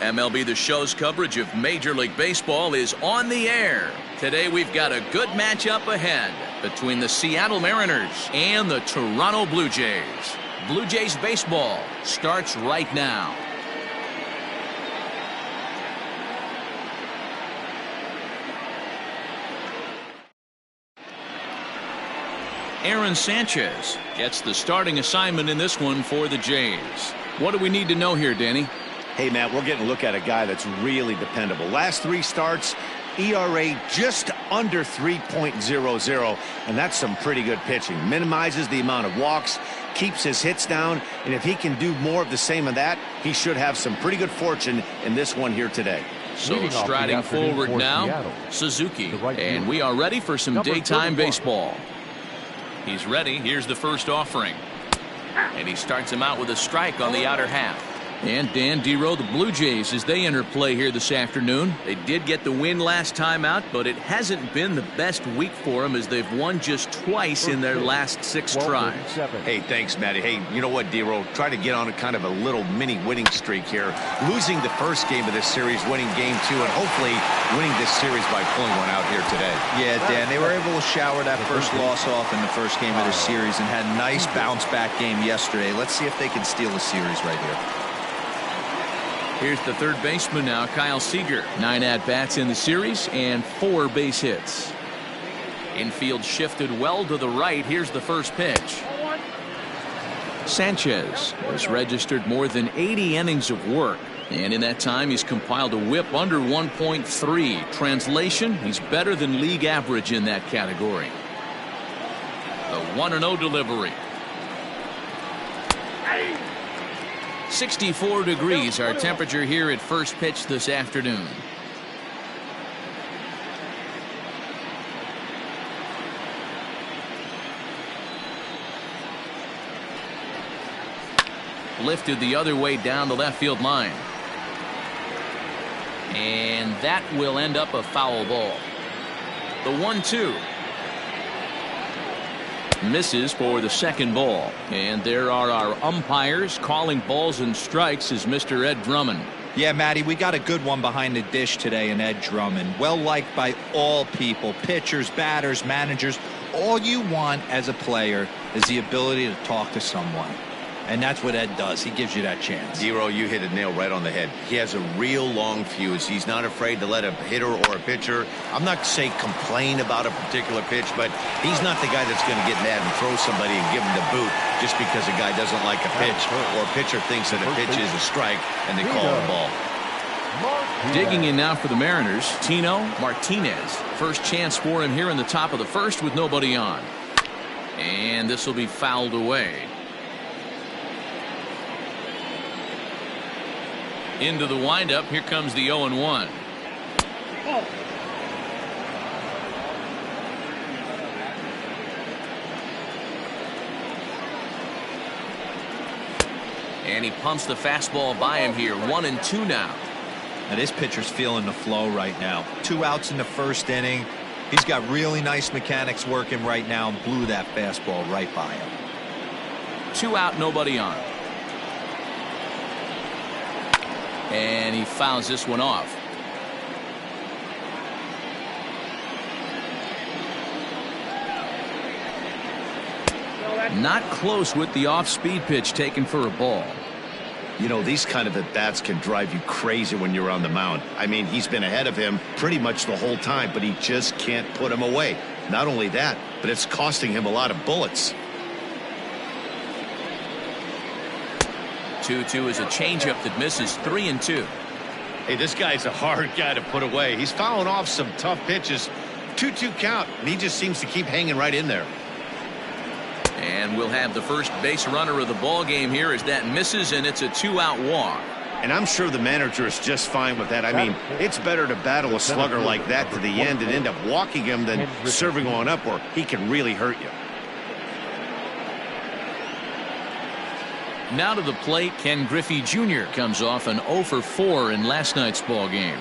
MLB The Show's coverage of Major League Baseball is on the air. Today we've got a good matchup ahead between the Seattle Mariners and the Toronto Blue Jays. Blue Jays baseball starts right now. Aaron Sanchez gets the starting assignment in this one for the Jays. What do we need to know here, Danny? Hey, Matt, we're getting a look at a guy that's really dependable. Last 3 starts, ERA just under 3.00, and that's some pretty good pitching. Minimizes the amount of walks, keeps his hits down, and if he can do more of the same of that, he should have some pretty good fortune in this one here today. So striding forward now, Seattle, Suzuki, and we are ready for some daytime baseball. He's ready. Here's the first offering. And he starts him out with a strike on the outer half. And Dan Dero, the Blue Jays, as they enter play here this afternoon. They did get the win last time out, but it hasn't been the best week for them as they've won just twice in their last 6 tries. Hey, thanks, Matty. Hey, you know what, Dero? Try to get on a kind of a little mini winning streak here. Losing the first game of this series, winning game 2, and hopefully winning this series by pulling one out here today. Yeah, Dan, they were able to shower that first loss off in the first game of the series and had a nice bounce-back game yesterday. Let's see if they can steal the series right here. Here's the third baseman now, Kyle Seager. 9 at-bats in the series and 4 base hits. Infield shifted well to the right. Here's the first pitch. Sanchez has registered more than 80 innings of work, and in that time he's compiled a whip under 1.3. Translation, he's better than league average in that category. The 1-0 delivery. 64 degrees our temperature here at first pitch this afternoon. Lifted the other way down the left field line. And that will end up a foul ball. The 1-2. Misses for the second ball. And there are our umpires calling balls and strikes as Mr. Ed Drummond. Yeah, Matty, we got a good one behind the dish today in Ed Drummond. Well liked by all people, pitchers, batters, managers. All you want as a player is the ability to talk to someone. And that's what Ed does. He gives you that chance. Dero, you hit a nail right on the head. He has a real long fuse. He's not afraid to let a hitter or a pitcher, I'm not saying complain about a particular pitch, but he's not the guy that's going to get mad and throw somebody and give him the boot just because a guy doesn't like a pitch or a pitcher thinks that a pitch is a strike and they call it a ball. Digging in now for the Mariners, Tino Martinez. First chance for him here in the top of the first with nobody on. And this will be fouled away. Into the windup. Here comes the 0-1. And he pumps the fastball by him here. 1-2 now. Now this pitcher's feeling the flow right now. 2 outs in the first inning. He's got really nice mechanics working right now and blew that fastball right by him. 2 out, nobody on. And he fouls this one off. Not close with the off-speed pitch taken for a ball. You know, these kind of at-bats can drive you crazy when you're on the mound. I mean, he's been ahead of him pretty much the whole time, but he just can't put him away. Not only that, but it's costing him a lot of bullets. 2-2 is a changeup that misses. 3-2. Hey, this guy's a hard guy to put away. He's fouling off some tough pitches. 2-2 count, and he just seems to keep hanging right in there. And we'll have the first base runner of the ball game here as that misses, and it's a 2-out walk. And I'm sure the manager is just fine with that. I mean, it's better to battle a slugger like that to the end and end up walking him than serving on up where he can really hurt you. Now to the plate, Ken Griffey Jr. comes off an 0 for 4 in last night's ball game.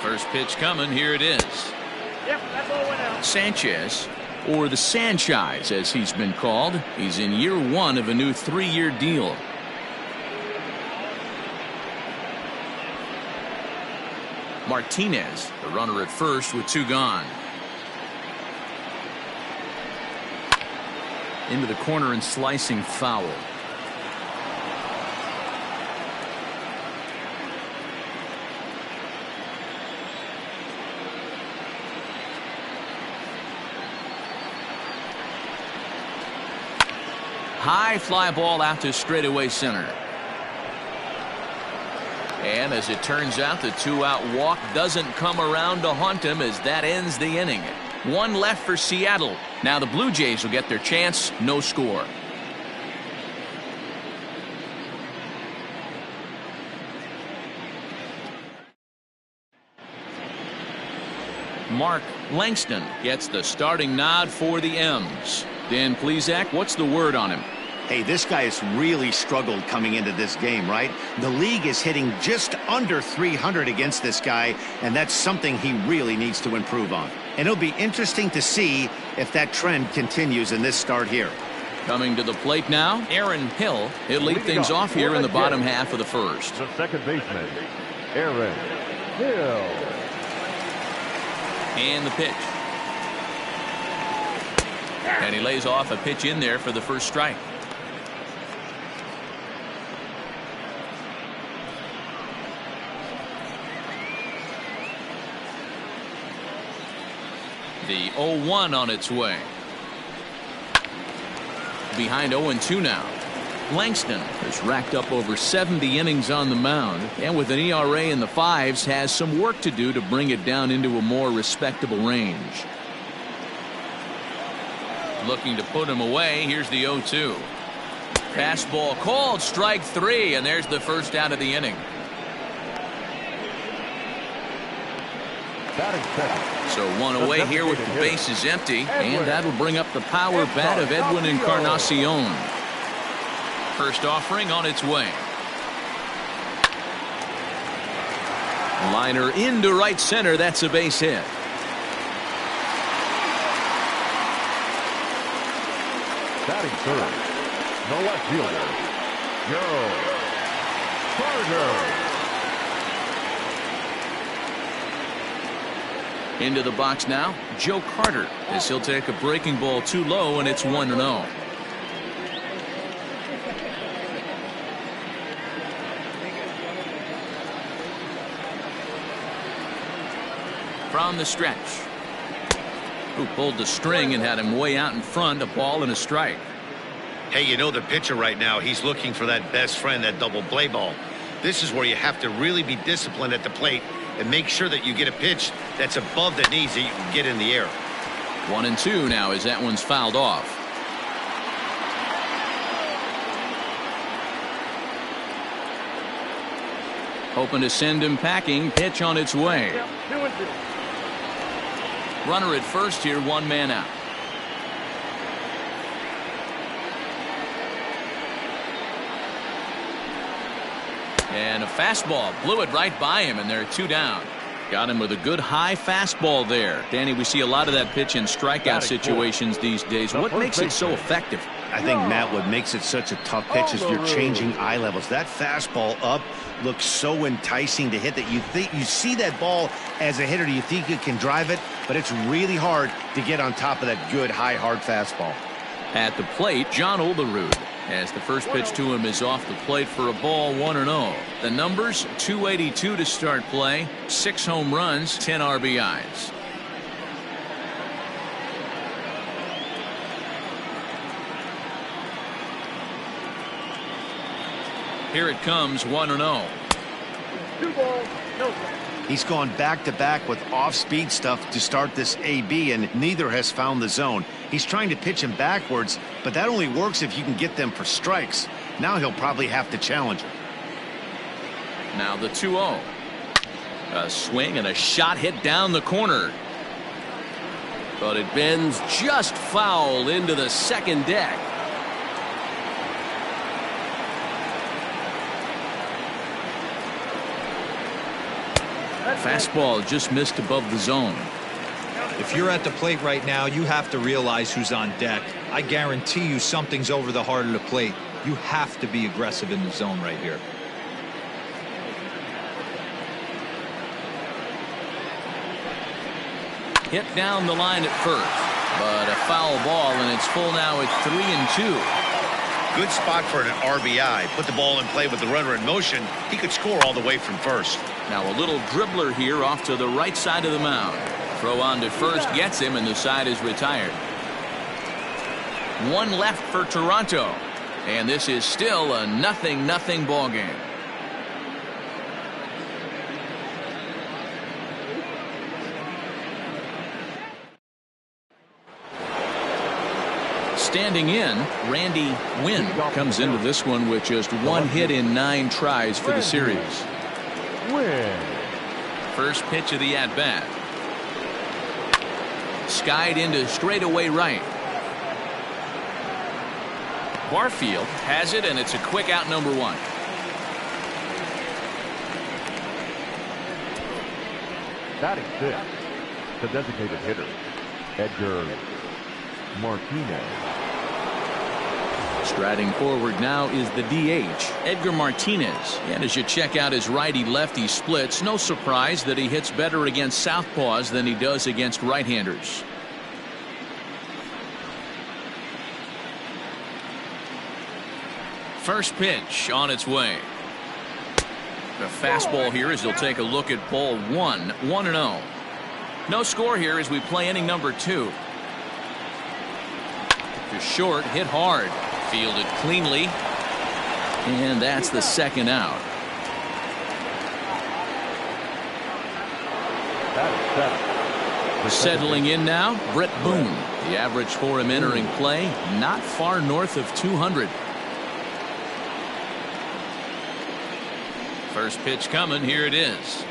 First pitch coming. Here it is. Yep, that's all went out. Sanchez or the Sanchez, as he's been called. He's in year 1 of a new 3-year deal. Martinez, the runner at first with 2 gone. Into the corner and slicing foul. High fly ball out to straightaway center. And as it turns out, the 2-out walk doesn't come around to haunt him, as that ends the inning. 1 left for Seattle. Now the Blue Jays will get their chance. No score. Mark Langston gets the starting nod for the M's. Dan Plesac, what's the word on him? Hey, this guy has really struggled coming into this game, right? The league is hitting just under 300 against this guy, and that's something he really needs to improve on. And it'll be interesting to see if that trend continues in this start here. Coming to the plate now, Aaron Hill. He'll lead things off here in the bottom half of the first. The second baseman, Aaron Hill. And the pitch. And he lays off a pitch in there for the first strike. The 0-1 on its way. Behind 0-2 now. Langston has racked up over 70 innings on the mound, and with an ERA in the 5s, has some work to do to bring it down into a more respectable range. Looking to put him away. Here's the 0-2. Fastball called, strike 3, and there's the first out of the inning. So 1 away here with the bases empty, and that'll bring up the power bat of Edwin Encarnacion. First offering on its way. Liner into right center. That's a base hit. Batting third, the left fielder, Joe Carter. Into the box now, Joe Carter, as he'll take a breaking ball too low, and it's 1-0. From the stretch. Who pulled the string and had him way out in front, a ball and a strike. Hey, you know the pitcher right now, he's looking for that best friend, that double play ball. This is where you have to really be disciplined at the plate and make sure that you get a pitch that's above the knees that you can get in the air. 1-2 now as that one's fouled off. Hoping to send him packing. Pitch on its way. Runner at first here, 1 man out. And a fastball blew it right by him, and there are 2 down. Got him with a good high fastball there. Danny, we see a lot of that pitch in strikeout situations these days. What makes it so effective? I think, Matt, what makes it such a tough pitch is you're changing eye levels. That fastball up looks so enticing to hit that you think you see that ball as a hitter. You think you can drive it, but it's really hard to get on top of that good high hard fastball. At the plate, John Olerud, as the first pitch to him is off the plate for a ball, 1-0. The numbers, 282 to start play, 6 home runs, 10 RBIs. Here it comes, 1-0. He's gone back-to-back with off-speed stuff to start this AB, and neither has found the zone. He's trying to pitch him backwards, but that only works if you can get them for strikes. Now he'll probably have to challenge him. Now the 2-0. A swing and a shot hit down the corner. But it bends just foul into the second deck. Fastball just missed above the zone. If you're at the plate right now, you have to realize who's on deck. I guarantee you something's over the heart of the plate. You have to be aggressive in the zone right here. Hit down the line at first, but a foul ball, and it's full now at 3-2. Good spot for an RBI. Put the ball in play with the runner in motion. He could score all the way from first. Now a little dribbler here off to the right side of the mound. Throw on to first gets him, and the side is retired. One left for Toronto, and this is still a 0-0 ball game. Standing in, Randy Wynn comes into this one with just one hit in 9 tries for the series. First pitch of the at-bat. Skied into straightaway right. Barfield has it, and it's a quick out, number 1. Batting 6th, the designated hitter, Edgar Martinez. Striding forward now is the DH, Edgar Martinez. And as you check out his righty-lefty splits, no surprise that he hits better against southpaws than he does against right-handers. First pitch on its way. The fastball here as he'll take a look at ball 1, 1-0. No score here as we play inning number 2. To short, hit hard. Fielded cleanly. And that's the second out. Settling in now, Brett Boone. The average for him entering play, not far north of 200. First pitch coming, here it is.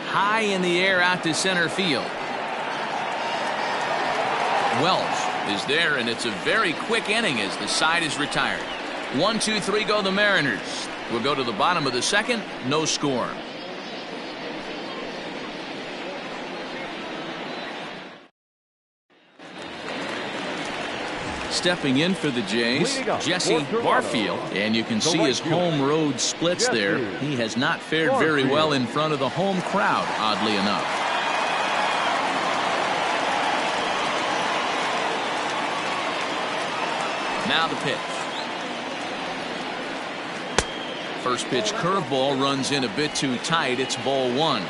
High in the air out to center field. Wells is there, and it's a very quick inning as the side is retired. 1, 2, 3 go the Mariners. We'll go to the bottom of the second. No score. Stepping in for the Jays, Jesse Barfield, and you can see his home road splits there. He has not fared very well in front of the home crowd, oddly enough. Now the pitch. First pitch curveball runs in a bit too tight. It's ball 1.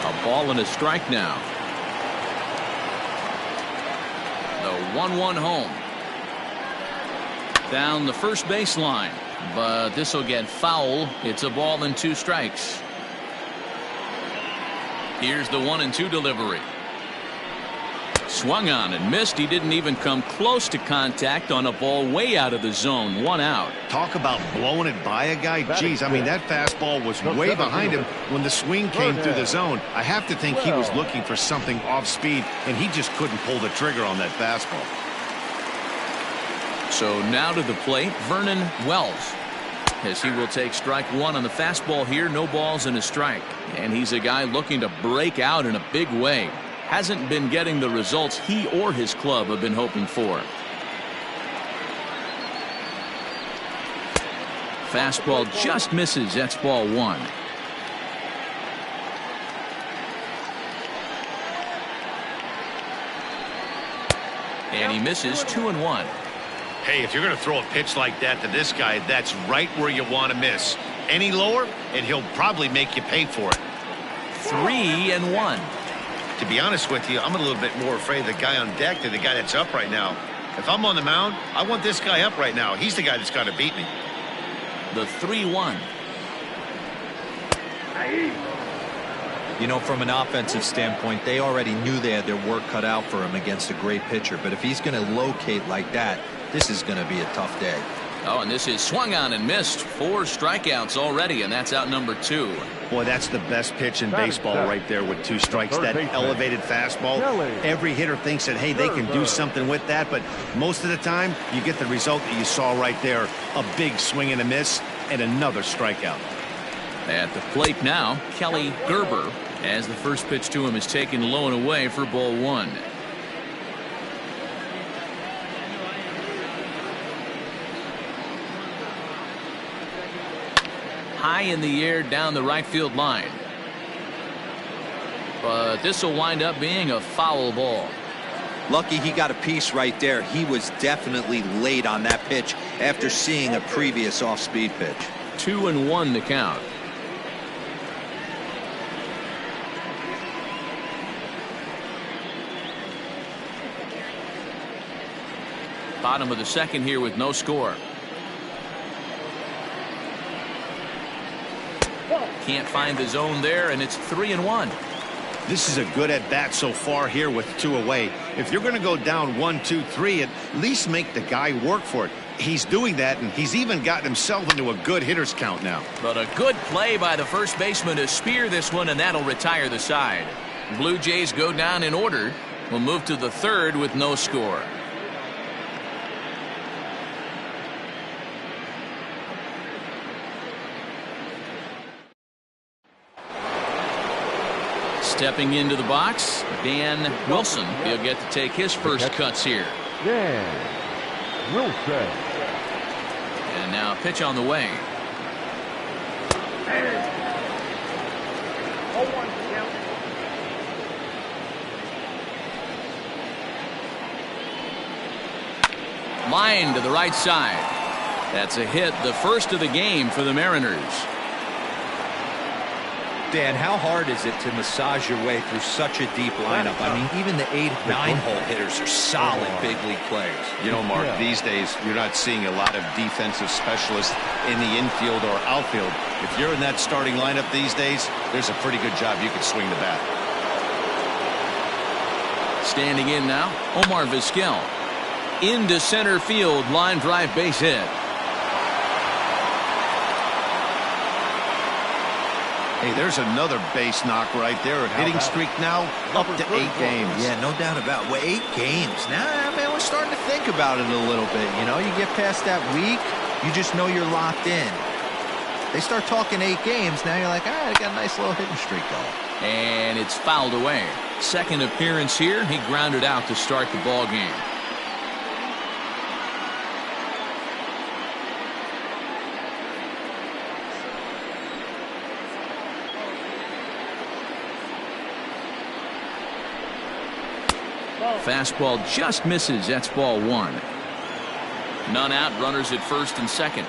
A ball and a strike now. The 1-1 home. Down the first baseline, but this will get foul. It's a ball and 2 strikes. Here's the 1-2 delivery. Swung on and missed. He didn't even come close to contact on a ball way out of the zone. 1 out. Talk about blowing it by a guy. Geez, I mean, that fastball was way behind him when the swing came through the zone. I have to think he was looking for something off speed, and he just couldn't pull the trigger on that fastball. So now to the plate, Vernon Wells, as he will take strike 1 on the fastball here. No balls and a strike. And he's a guy looking to break out in a big way. Hasn't been getting the results he or his club have been hoping for. Fastball just misses. That's ball 1. And he misses. 2-1. Hey, if you're going to throw a pitch like that to this guy, that's right where you want to miss. Any lower, and he'll probably make you pay for it. 3-1. To be honest with you, I'm a little bit more afraid of the guy on deck than the guy that's up right now. If I'm on the mound, I want this guy up right now. He's the guy that's got to beat me. The 3-1. You know, from an offensive standpoint, they already knew they had their work cut out for him against a great pitcher. But if he's going to locate like that, this is going to be a tough day. Oh, and this is swung on and missed. 4 strikeouts already, and that's out number 2. Boy, that's the best pitch in baseball right there with 2 strikes. That elevated fastball. Every hitter thinks that, hey, they can do something with that, but most of the time you get the result that you saw right there. A big swing and a miss and another strikeout. At the plate now, Kelly Gerber, as the first pitch to him is taken low and away for ball 1. High in the air down the right field line. But this will wind up being a foul ball. Lucky he got a piece right there. He was definitely late on that pitch after seeing a previous off-speed pitch. 2-1 the count. Bottom of the second here with no score. Can't find the zone there, and it's 3-1. This is a good at bat so far here with 2 away. If you're going to go down 1, 2, 3, at least make the guy work for it. He's doing that, and he's even gotten himself into a good hitter's count now. But a good play by the first baseman to spear this one, and that'll retire the side. Blue Jays go down in order. We'll move to the third with no score. Stepping into the box, Dan Wilson. He'll get to take his first cuts here. Dan Wilson. And now a pitch on the way. Line to the right side. That's a hit, the first of the game for the Mariners. Dan, how hard is it to massage your way through such a deep lineup? I mean, even the 8, 9-hole hitters are solid big league players. You know, Mark, these days you're not seeing a lot of defensive specialists in the infield or outfield. If you're in that starting lineup these days, there's a pretty good job you could swing the bat. Standing in now, Omar Vizquel. Into center field, line drive base hit. Hey, there's another base knock right there. A hitting streak now up to 8 games. Yeah, no doubt about it. Well, 8 games. Now, man, we're starting to think about it a little bit. You know, you get past that week, you just know you're locked in. They start talking 8 games, now you're like, all right, I got a nice little hitting streak going. And it's fouled away. Second appearance here, he grounded out to start the ball game. Fastball just misses. That's ball 1. None out. Runners at first and second.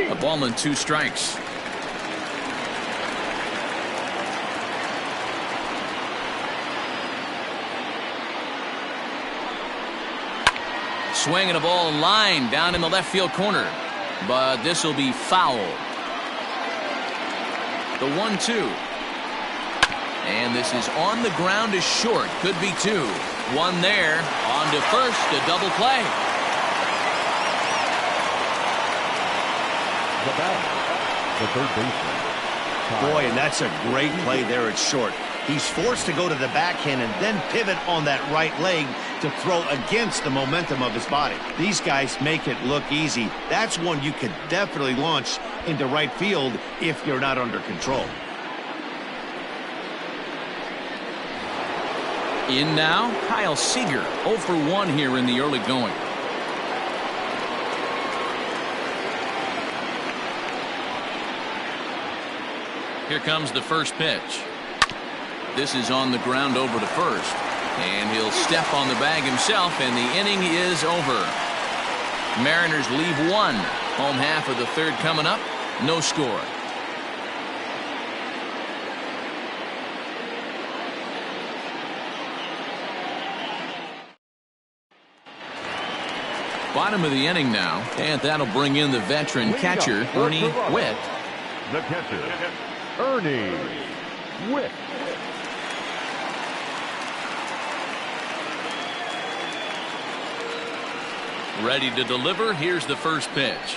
A ball and 2 strikes. Swing and a ball line down in the left field corner. But this will be foul. The 1-2. And this is on the ground is short. Could be 2. 1 there. On to first. A double play. The batter, the third baseman. Boy, and that's a great play there at short. He's forced to go to the backhand and then pivot on that right leg to throw against the momentum of his body. These guys make it look easy. That's one you could definitely launch into right field if you're not under control. In now, Kyle Seager, 0 for 1 here in the early going. Here comes the first pitch. This is on the ground over to first. And he'll step on the bag himself, and the inning is over. Mariners leave 1. Home half of the third coming up. No score. Bottom of the inning now, and that'll bring in the veteran catcher, Ernie Witt. The catcher, Ernie Witt. Ready to deliver. Here's the first pitch.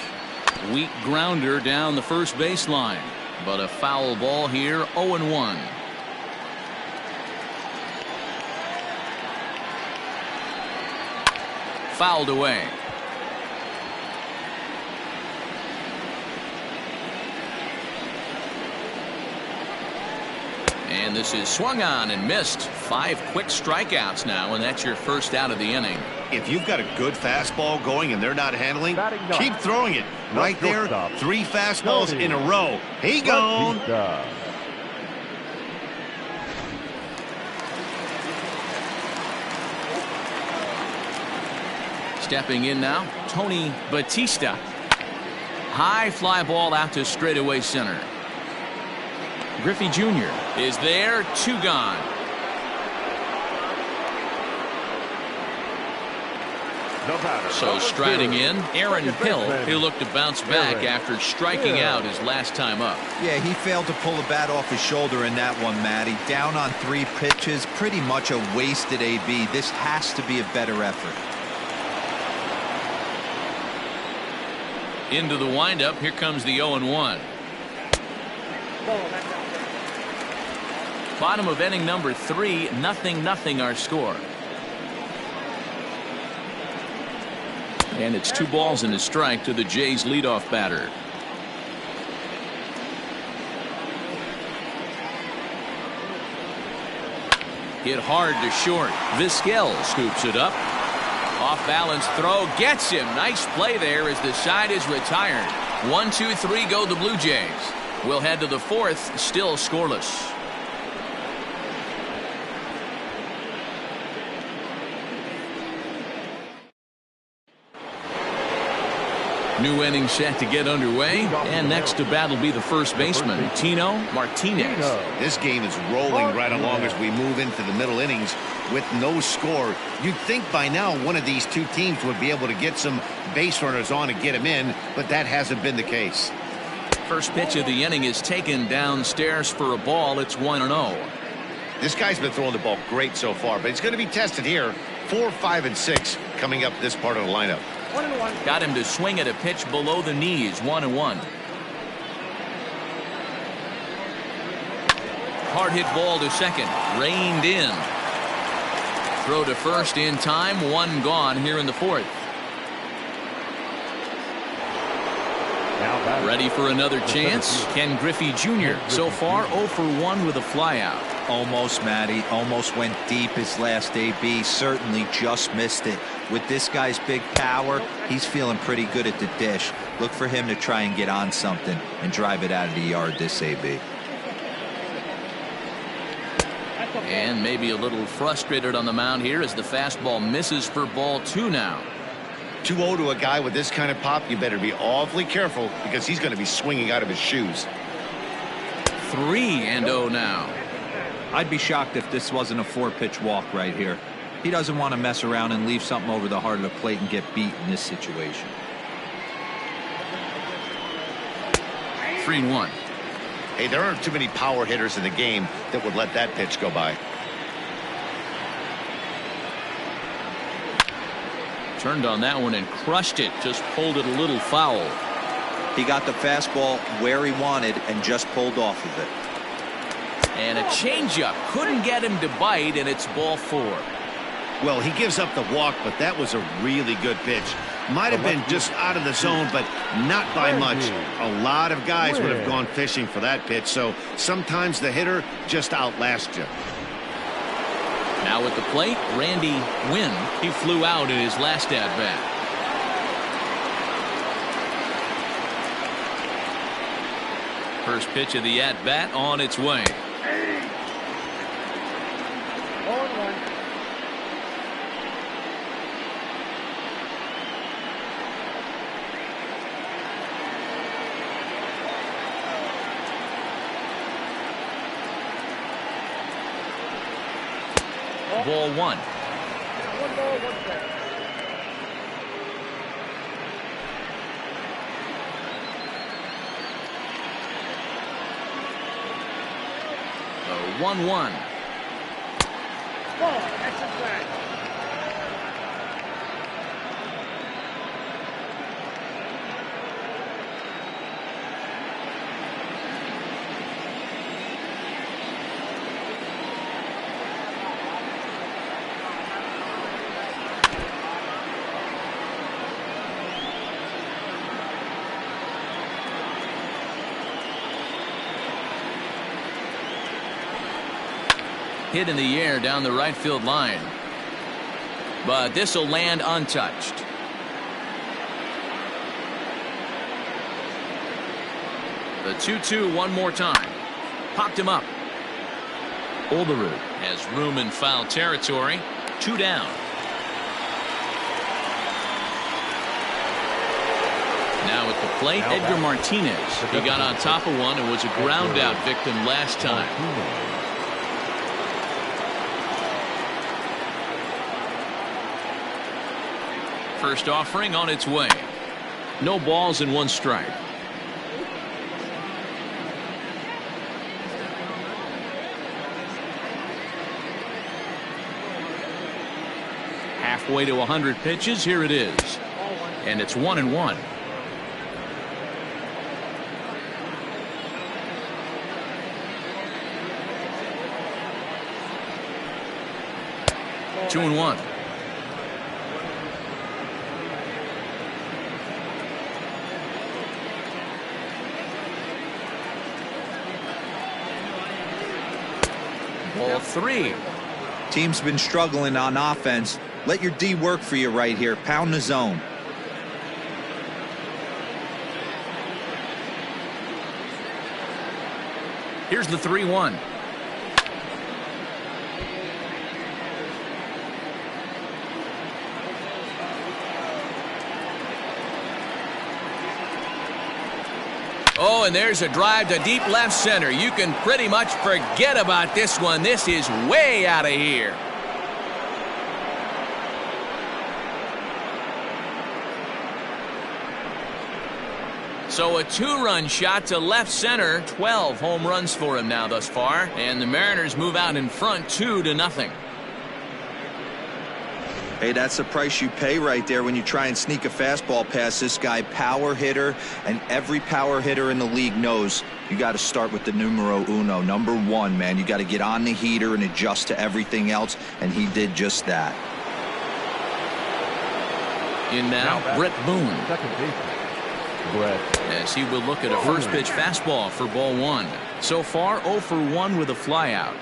Weak grounder down the first baseline, but a foul ball here. 0-1. Fouled away. And this is swung on and missed. 5 quick strikeouts now, and that's your first out of the inning. If you've got a good fastball going and they're not handling, keep throwing it. Right there, 3 fastballs in a row. He gone. Stepping in now, Tony Batista. High fly ball out to straightaway center. Griffey Jr. is there. 2 gone. So striding in, Aaron Hill, who looked to bounce back after striking out his last time up. Yeah, he failed to pull the bat off his shoulder in that one, Matty. Down on 3 pitches, pretty much a wasted AB. This has to be a better effort. Into the windup, here comes the 0-1. Bottom of inning number 3, 0-0 our score. And it's 2 balls and a strike to the Jays leadoff batter. Hit hard to short. Vizquel scoops it up. Off balance throw gets him. Nice play there as the side is retired. 1, 2, 3 go the Blue Jays. We'll head to the 4th, still scoreless. New inning set to get underway, and next to bat will be the first baseman, Tino Martinez. This game is rolling right along as we move into the middle innings with no score. You'd think by now one of these 2 teams would be able to get some base runners on and get them in, but that hasn't been the case. First pitch of the inning is taken downstairs for a ball. It's 1-0. This guy's been throwing the ball great so far, but he's going to be tested here. 4, 5, and 6 coming up this part of the lineup. 1-1. Got him to swing at a pitch below the knees. 1-1. Hard hit ball to second. Reined in. Throw to first in time. 1 gone here in the 4th. Ready for another chance. Ken Griffey Jr. so far 0 for 1 with a flyout. Almost, Matty. Almost went deep his last AB. Certainly just missed it. With this guy's big power, he's feeling pretty good at the dish. Look for him to try and get on something and drive it out of the yard this AB. And maybe a little frustrated on the mound here as the fastball misses for ball 2 now. 2-0 to a guy with this kind of pop. You better be awfully careful because he's going to be swinging out of his shoes. 3-0 now. I'd be shocked if this wasn't a 4-pitch walk right here. He doesn't want to mess around and leave something over the heart of the plate and get beat in this situation. 3-1. Hey, there aren't too many power hitters in the game that would let that pitch go by. Turned on that one and crushed it. Just pulled it a little foul. He got the fastball where he wanted and just pulled off of it. And a changeup. Couldn't get him to bite, and it's ball 4. Well, he gives up the walk, but that was a really good pitch. Might have been just out of the zone, but not by much. A lot of guys would have gone fishing for that pitch, so sometimes the hitter just outlasts you. Now at the plate, Randy Wynn. He flew out in his last at-bat. First pitch of the at-bat on its way. 1. 1 ball, 1 strike. The 1-1. Ball, extra flag. Hit in the air down the right field line. But this will land untouched. The 2-2 one more time. Popped him up. Olderud has room in foul territory. 2 down. Now at the plate, Edgar Martinez. He got on top of one and was a ground out victim last time. First offering on its way. No balls and 1 strike. Halfway to 100 pitches. Here it is. And it's 1-1. Two and 1. Ball 3. Team's been struggling on offense. Let your D work for you right here. Pound the zone. Here's the 3-1. Oh, and there's a drive to deep left center. You can pretty much forget about this one. This is way out of here. So a 2-run shot to left center. 12 home runs for him now thus far. And the Mariners move out in front 2-0. Hey, that's the price you pay right there when you try and sneak a fastball past this guy. Power hitter, and every power hitter in the league knows you got to start with the numero uno, number 1, man. You got to get on the heater and adjust to everything else, and he did just that. In now, Brett Boone. Second baseman, Brett. As he will look at a first pitch fastball for ball 1. So far 0 for 1 with a flyout.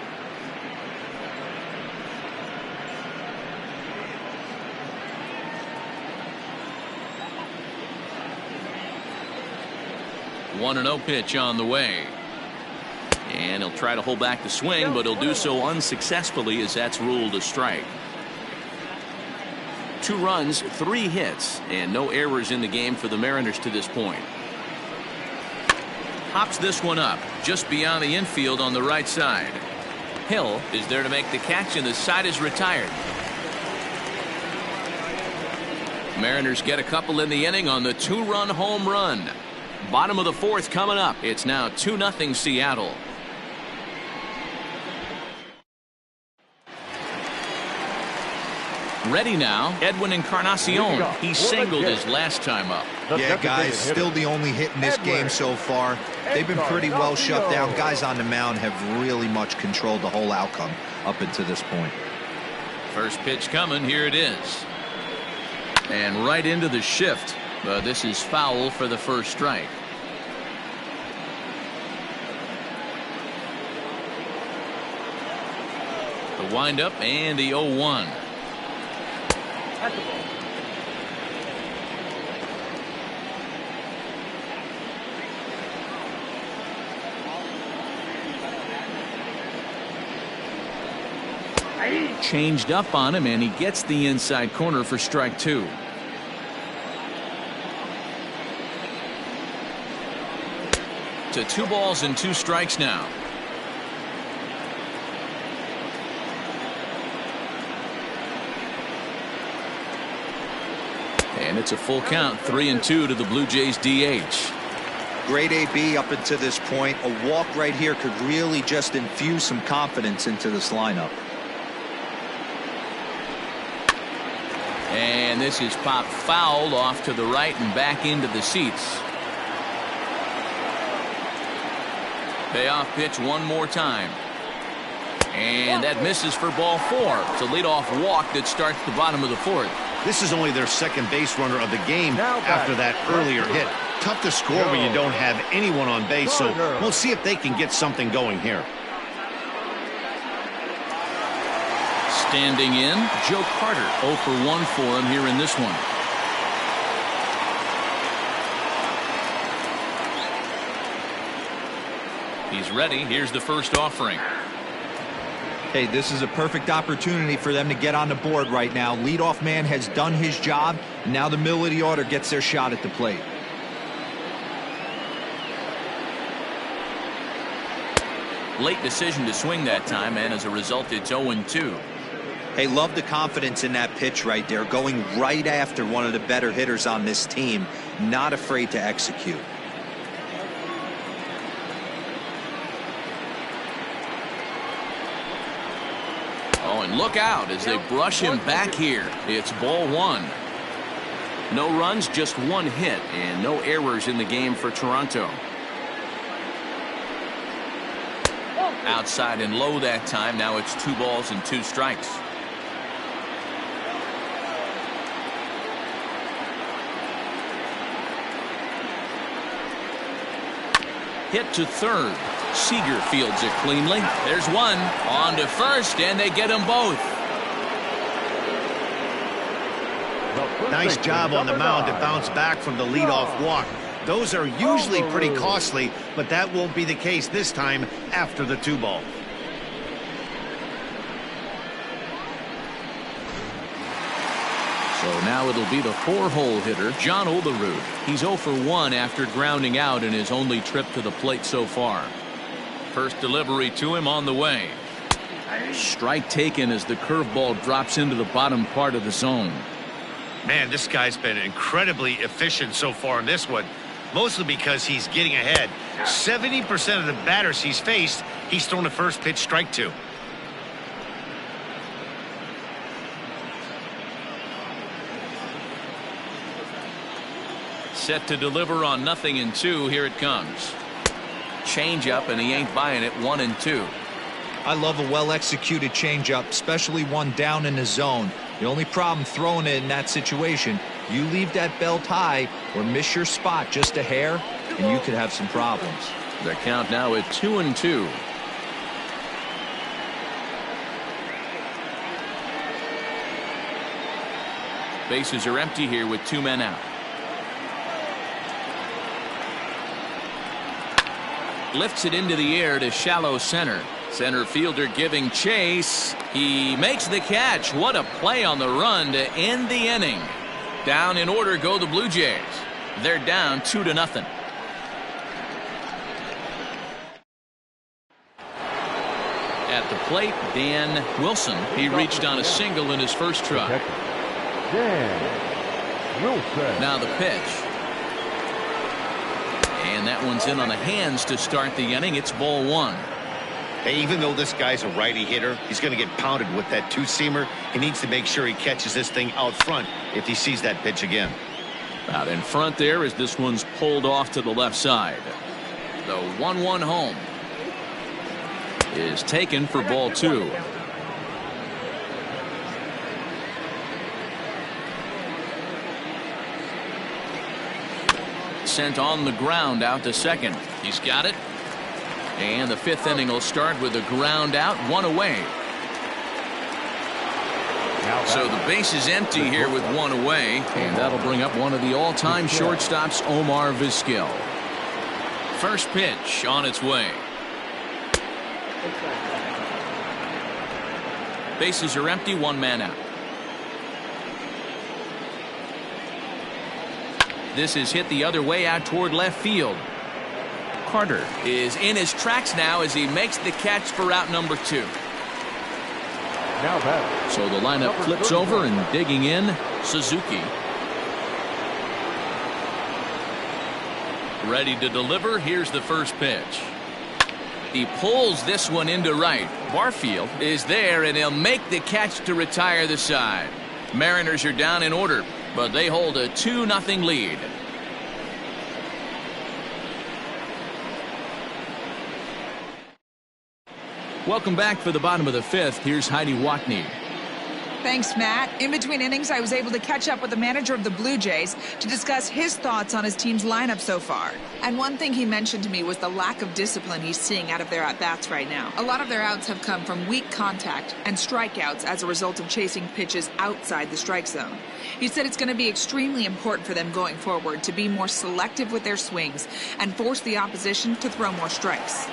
One 1-0 pitch on the way. And he'll try to hold back the swing, but he'll do so unsuccessfully as that's ruled a strike. 2 runs, 3 hits, and no errors in the game for the Mariners to this point. Hops this one up just beyond the infield on the right side. Hill is there to make the catch, and the side is retired. Mariners get a couple in the inning on the 2-run home run. Bottom of the 4th coming up. It's now 2-0 Seattle. Ready now, Edwin Encarnacion. He singled his last time up. Yeah, guys, still the only hit in this game so far. They've been pretty well shut down. Guys on the mound have really much controlled the whole outcome up until this point. First pitch coming. Here it is. And right into the shift. But this is foul for the first strike. The windup and the 0-1. Changed up on him, and he gets the inside corner for strike 2. To 2 balls and 2 strikes now. And it's a full count, 3-2 to the Blue Jays DH. Great AB up until this point. A walk right here could really just infuse some confidence into this lineup. And this is popped foul off to the right and back into the seats. Payoff pitch one more time. And that misses for ball 4. It's a leadoff walk that starts the bottom of the 4th. This is only their second base runner of the game after that earlier hit. Tough to score when you don't have anyone on base, so we'll see if they can get something going here. Standing in, Joe Carter. 0 for 1 for him here in this one. He's ready. Here's the first offering. Hey, this is a perfect opportunity for them to get on the board right now. Leadoff man has done his job. Now the middle of the order gets their shot at the plate. Late decision to swing that time, and as a result, it's 0-2. Hey, love the confidence in that pitch right there. Going right after one of the better hitters on this team. Not afraid to execute. Oh, and look out as they brush him back here. It's ball 1. No runs, just 1 hit, and no errors in the game for Toronto. Outside and low that time. Now it's 2 balls and 2 strikes. Hit to third. Seager fields it cleanly. There's one. On to first, and they get them both. Nice job on the mound to bounce back from the leadoff walk. Those are usually pretty costly, but that won't be the case this time after the 2-ball. So now it'll be the 4-hole hitter, John Olerud. He's 0 for 1 after grounding out in his only trip to the plate so far. First delivery to him on the way. Strike taken as the curveball drops into the bottom part of the zone. Man, this guy's been incredibly efficient so far in this one, mostly because he's getting ahead. 70% of the batters he's faced, he's thrown a first pitch strike to. Set to deliver on 0-2. Here it comes. Changeup, and he ain't buying it. 1-2. I love a well-executed changeup, especially one down in the zone. The only problem throwing it in that situation, you leave that belt high or miss your spot just a hair, and you could have some problems. The count now at 2-2. Bases are empty here with 2 men out. Lifts it into the air to shallow center. Center fielder giving chase. He makes the catch. What a play on the run to end the inning. Down in order go the Blue Jays. They're down 2-0. At the plate, Dan Wilson. He reached on a single in his first try. Dan Wilson. Now the pitch. And that one's in on the hands to start the inning. It's ball 1. Hey, even though this guy's a righty hitter, he's going to get pounded with that 2-seamer. He needs to make sure he catches this thing out front if he sees that pitch again. Out in front there as this one's pulled off to the left side. The 1-1 home is taken for ball 2. Sent on the ground out to second. He's got it. And the 5th inning will start with a ground out, 1 away. So the base is empty here with 1 away, and that'll bring up one of the all-time shortstops, Omar Vizquel. First pitch on its way. Bases are empty, 1 man out. This is hit the other way out toward left field. Carter is in his tracks now as he makes the catch for out number 2. So the lineup flips over, and digging in, Suzuki. Ready to deliver. Here's the first pitch. He pulls this one into right. Barfield is there, and he'll make the catch to retire the side. Mariners are down in order, but they hold a 2-0 lead. Welcome back for the bottom of the 5th. Here's Heidi Watney. Thanks, Matt. In between innings, I was able to catch up with the manager of the Blue Jays to discuss his thoughts on his team's lineup so far. And one thing he mentioned to me was the lack of discipline he's seeing out of their at-bats right now. A lot of their outs have come from weak contact and strikeouts as a result of chasing pitches outside the strike zone. He said it's going to be extremely important for them going forward to be more selective with their swings and force the opposition to throw more strikes.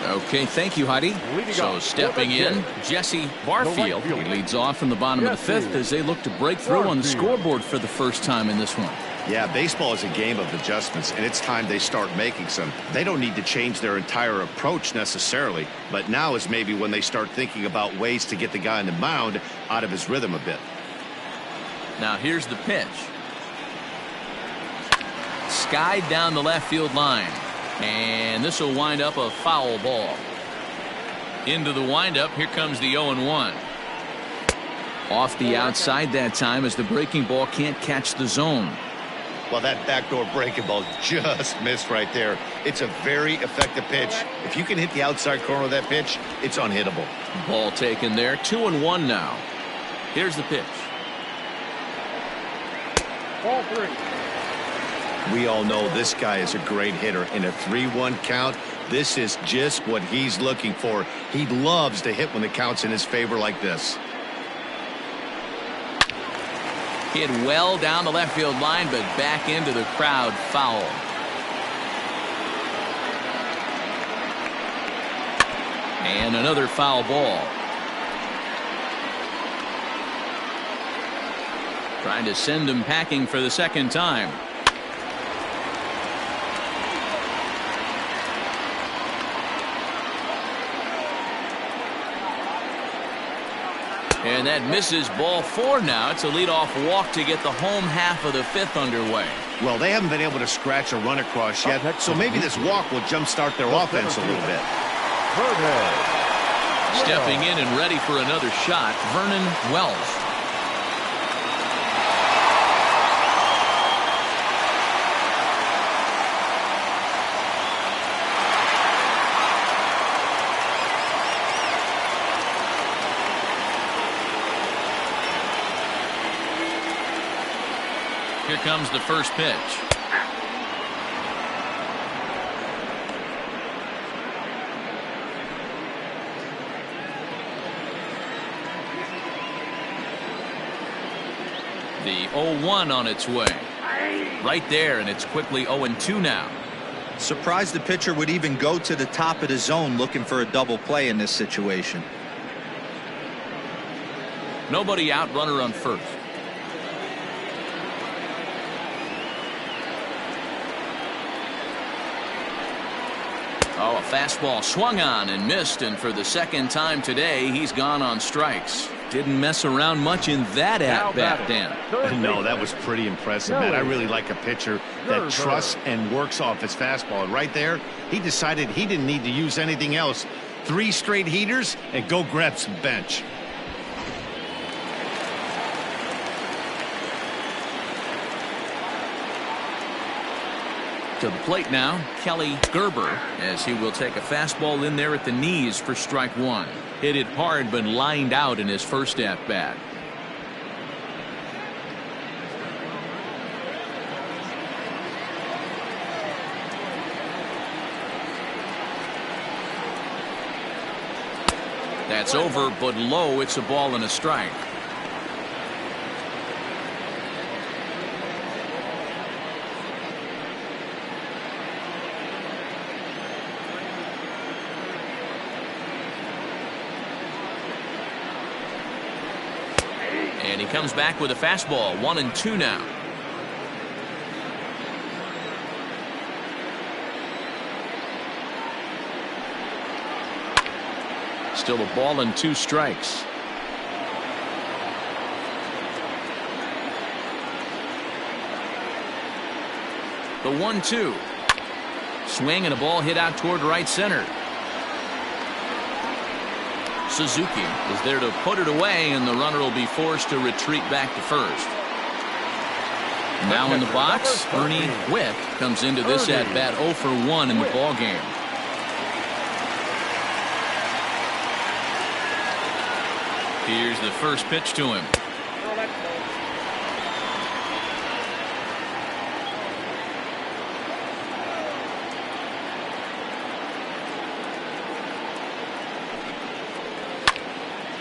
Okay, thank you, Heidi. So stepping in, Jesse Barfield. He leads off from the bottom of the fifth as they look to break through on the scoreboard for the first time in this one. Yeah, baseball is a game of adjustments, and it's time they start making some. They don't need to change their entire approach necessarily, but now is maybe when they start thinking about ways to get the guy on the mound out of his rhythm a bit. Now here's the pitch. Skied down the left field line. And this will wind up a foul ball. Into the windup, here comes the 0-1. Off the outside that time as the breaking ball can't catch the zone. Well, that backdoor breaking ball just missed right there. It's a very effective pitch. If you can hit the outside corner of that pitch, it's unhittable. Ball taken there. 2-1 now. Here's the pitch. Ball 3. We all know this guy is a great hitter. In a 3-1 count, this is just what he's looking for. He loves to hit when the count's in his favor like this. Hit well down the left field line, but back into the crowd, foul. And another foul ball. Trying to send him packing for the second time. And that misses. Ball 4 now. It's a leadoff walk to get the home half of the fifth underway. Well, they haven't been able to scratch a run across yet, so maybe this walk will jumpstart their offense a little bit. Stepping in and ready for another shot, Vernon Wells. Here comes the first pitch. The 0-1 on its way. Right there, and it's quickly 0-2 now. Surprised the pitcher would even go to the top of the zone looking for a double play in this situation. Nobody out, runner on first. Oh, a fastball swung on and missed, and for the second time today, he's gone on strikes. Didn't mess around much in that at-bat, Dan. No, that was pretty impressive, man. I really like a pitcher that trusts and works off his fastball. And right there, he decided he didn't need to use anything else. 3 straight heaters and go grab some bench. To the plate now, Kelly Gerber, as he will take a fastball in there at the knees for strike 1. Hit it hard, but lined out in his first at-bat. That's over, but low. It's a ball and a strike. And he comes back with a fastball. 1-2 now. Still a ball and 2 strikes. The 1-2. Swing and a ball hit out toward right center. Suzuki is there to put it away, and the runner will be forced to retreat back to first. Now in the box, Ernie Witt comes into this at-bat 0 for 1 in the ballgame. Here's the first pitch to him.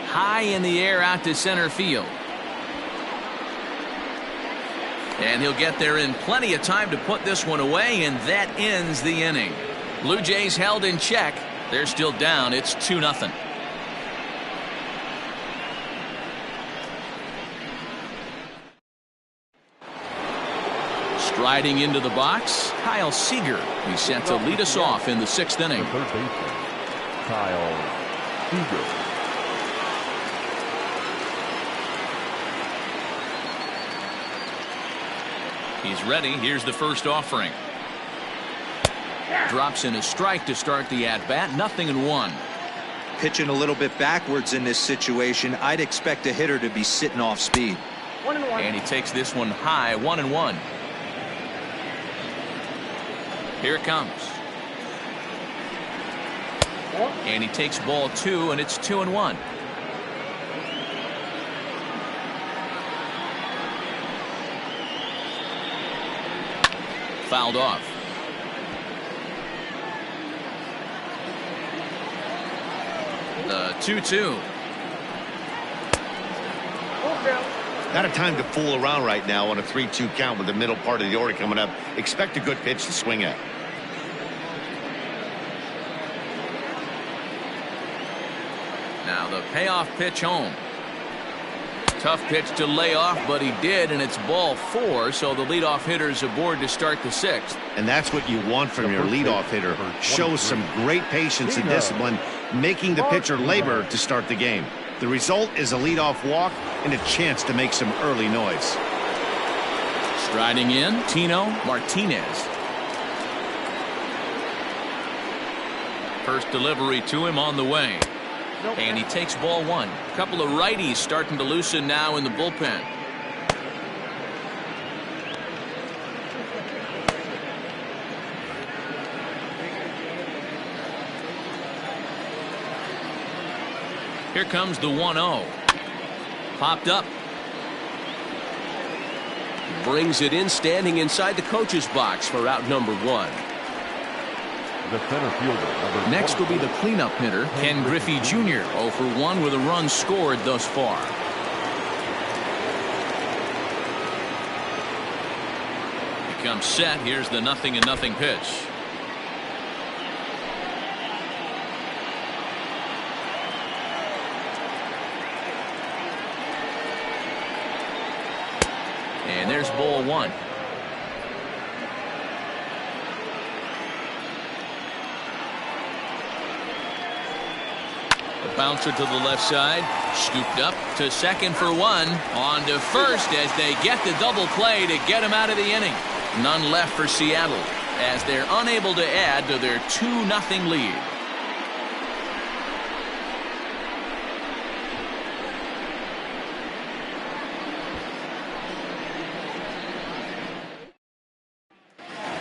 High in the air out to center field. And he'll get there in plenty of time to put this one away, and that ends the inning. Blue Jays held in check. They're still down. It's 2-0. Striding into the box, Kyle Seager. He's set to lead us off in the 6th inning. The third baseman, Kyle Seager. He's ready. Here's the first offering. Drops in a strike to start the at-bat. 0-1. Pitching a little bit backwards in this situation. I'd expect a hitter to be sitting off speed. And he takes this one high. 1-1. Here it comes. And he takes ball 2, and it's 2-1. Fouled off. The 2-2. Not a time to fool around right now on a 3-2 count with the middle part of the order coming up. Expect a good pitch to swing at. Now the payoff pitch home. Tough pitch to lay off, but he did, and it's ball 4, so the leadoff hitter's aboard to start the 6th. And that's what you want from your leadoff hitter. Shows some great patience and discipline, making the pitcher labor to start the game. The result is a leadoff walk and a chance to make some early noise. Striding in, Tino Martinez. First delivery to him on the way. And he takes ball 1. A couple of righties starting to loosen now in the bullpen. Here comes the 1-0. Popped up. Brings it in, standing inside the coach's box for out number 1. The center fielder. Next will be the cleanup hitter, Ken Griffey Jr. 0 for 1 with a run scored thus far. He comes set. Here's the 0-0 pitch. And there's ball 1. Bouncer to the left side, scooped up to second for 1, on to first as they get the double play to get him out of the inning. None left for Seattle as they're unable to add to their 2-0 lead.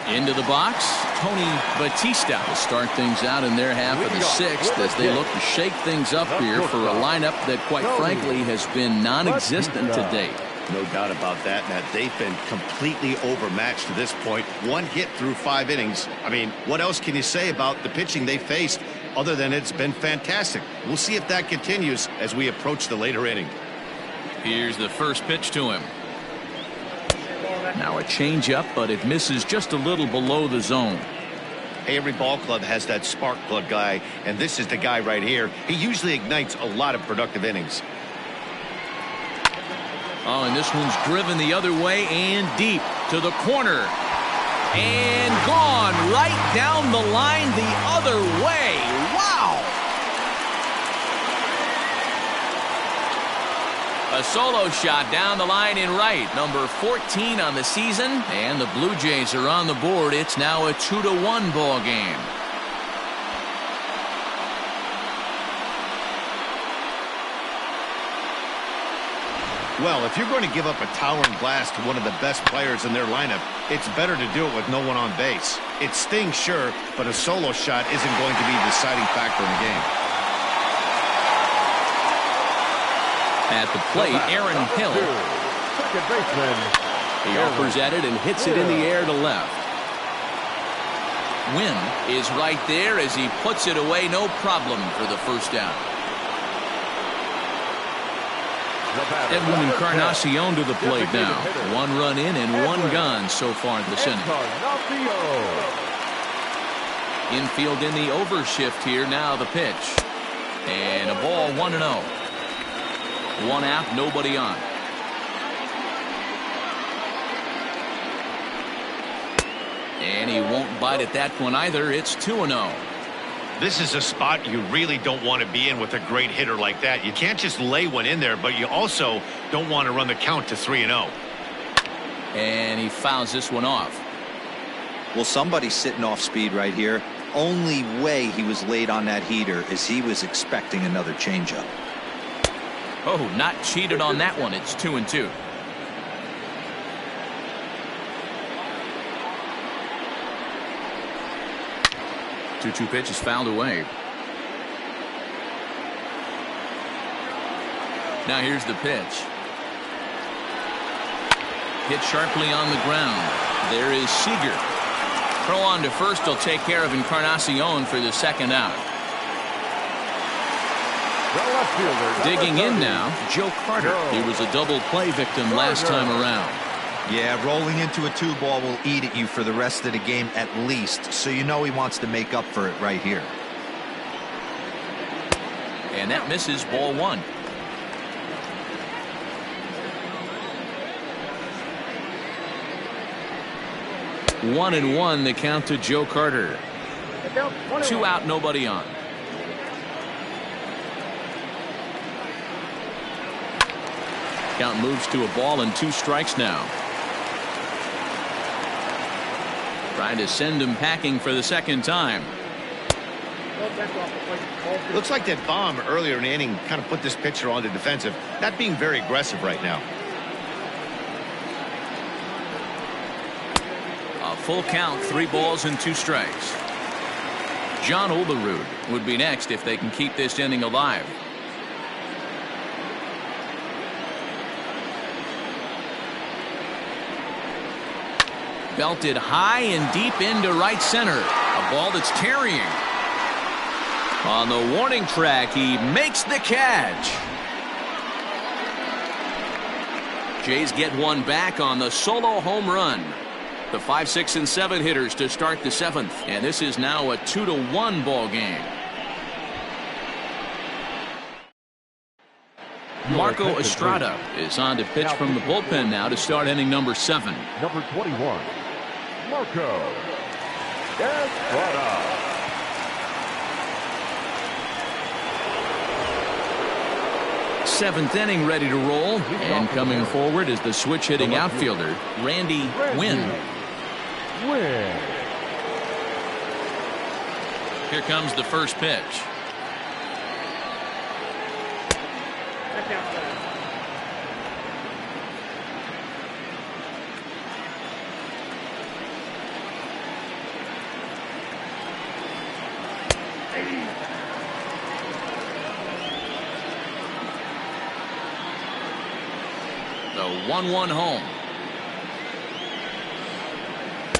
Into the box, Tony Batista to start things out in their half of the 6th as they look to shake things up here for a lineup that, quite frankly, has been non-existent to date. No doubt about that, Matt. They've been completely overmatched to this point. 1 hit through 5 innings. I mean, what else can you say about the pitching they faced other than it's been fantastic? We'll see if that continues as we approach the later inning. Here's the first pitch to him. Now a changeup, but it misses just a little below the zone. Hey, every ball club has that spark plug guy, and this is the guy right here. He usually ignites a lot of productive innings. Oh, and this one's driven the other way and deep to the corner. And gone right down the line the other way. Wow! A solo shot down the line in right, number 14 on the season, and the Blue Jays are on the board. It's now a 2-1 ball game. Well, if you're going to give up a towering blast to one of the best players in their lineup, it's better to do it with no one on base. It stings, sure, but a solo shot isn't going to be the deciding factor in the game. At the plate, Aaron Hill. Second baseman. He offers at it and hits it in the air to left. Wynn is right there as he puts it away, no problem for the first down. Edwin Encarnacion to the plate now. 1 run in and 1 gone so far this inning. Infield in the overshift here. Now the pitch. And a ball 1-0. 1 out, nobody on. And he won't bite at that one either. It's 2-0. This is a spot you really don't want to be in with a great hitter like that. You can't just lay one in there, but you also don't want to run the count to 3-0. And he fouls this one off. Well, somebody's sitting off speed right here. Only way he was late on that heater is he was expecting another changeup. Oh, not cheated on that one. It's 2-2. Two pitch is fouled away. Now here's the pitch. Hit sharply on the ground. There is Seager. Throw on to first will take care of Encarnacion for the second out. Digging in now, Joe Carter. He was a double play victim last time around. Yeah, rolling into a 2-ball will eat at you for the rest of the game at least, so you know he wants to make up for it right here. And that misses, ball 1. One and one, the count to Joe Carter. 2 out, nobody on. Count moves to a ball and 2 strikes now. Trying to send him packing for the second time. Looks like that bomb earlier in the inning kind of put this pitcher on the defensive. Not being very aggressive right now. A full count, 3 balls and 2 strikes. John Olerud would be next if they can keep this inning alive. Belted high and deep into right center. A ball that's tarrying. On the warning track, he makes the catch. Jays get one back on the solo home run. The 5, 6, and 7 hitters to start the 7th. And this is now a 2-1 ball game. Marco Estrada is on to pitch from the bullpen now to start inning number 7. Number 21, Marco Estrada. Seventh inning ready to roll, and coming forward is the switch hitting outfielder Randy Wynn. Here comes the first pitch. The 1-1 home.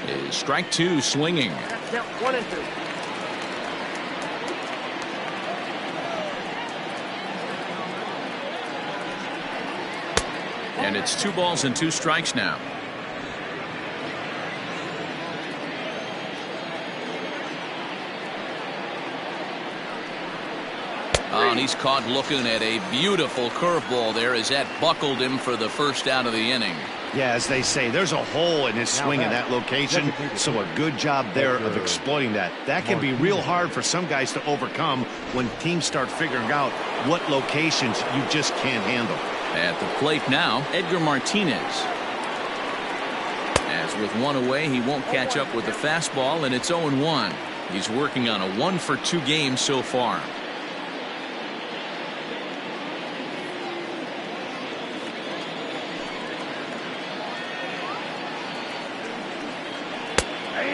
Is strike 2 swinging. 1 and 2. And it's 2 balls and 2 strikes now. Oh, and he's caught looking at a beautiful curveball there as that buckled him for the first out of the inning. Yeah, as they say, there's a hole in his swing in that location, so a good job there of exploiting that. That can be real hard for some guys to overcome when teams start figuring out what locations you just can't handle. At the plate now, Edgar Martinez. As with 1 away, he won't catch up with the fastball, and it's 0-1. He's working on a 1-for-2 game so far.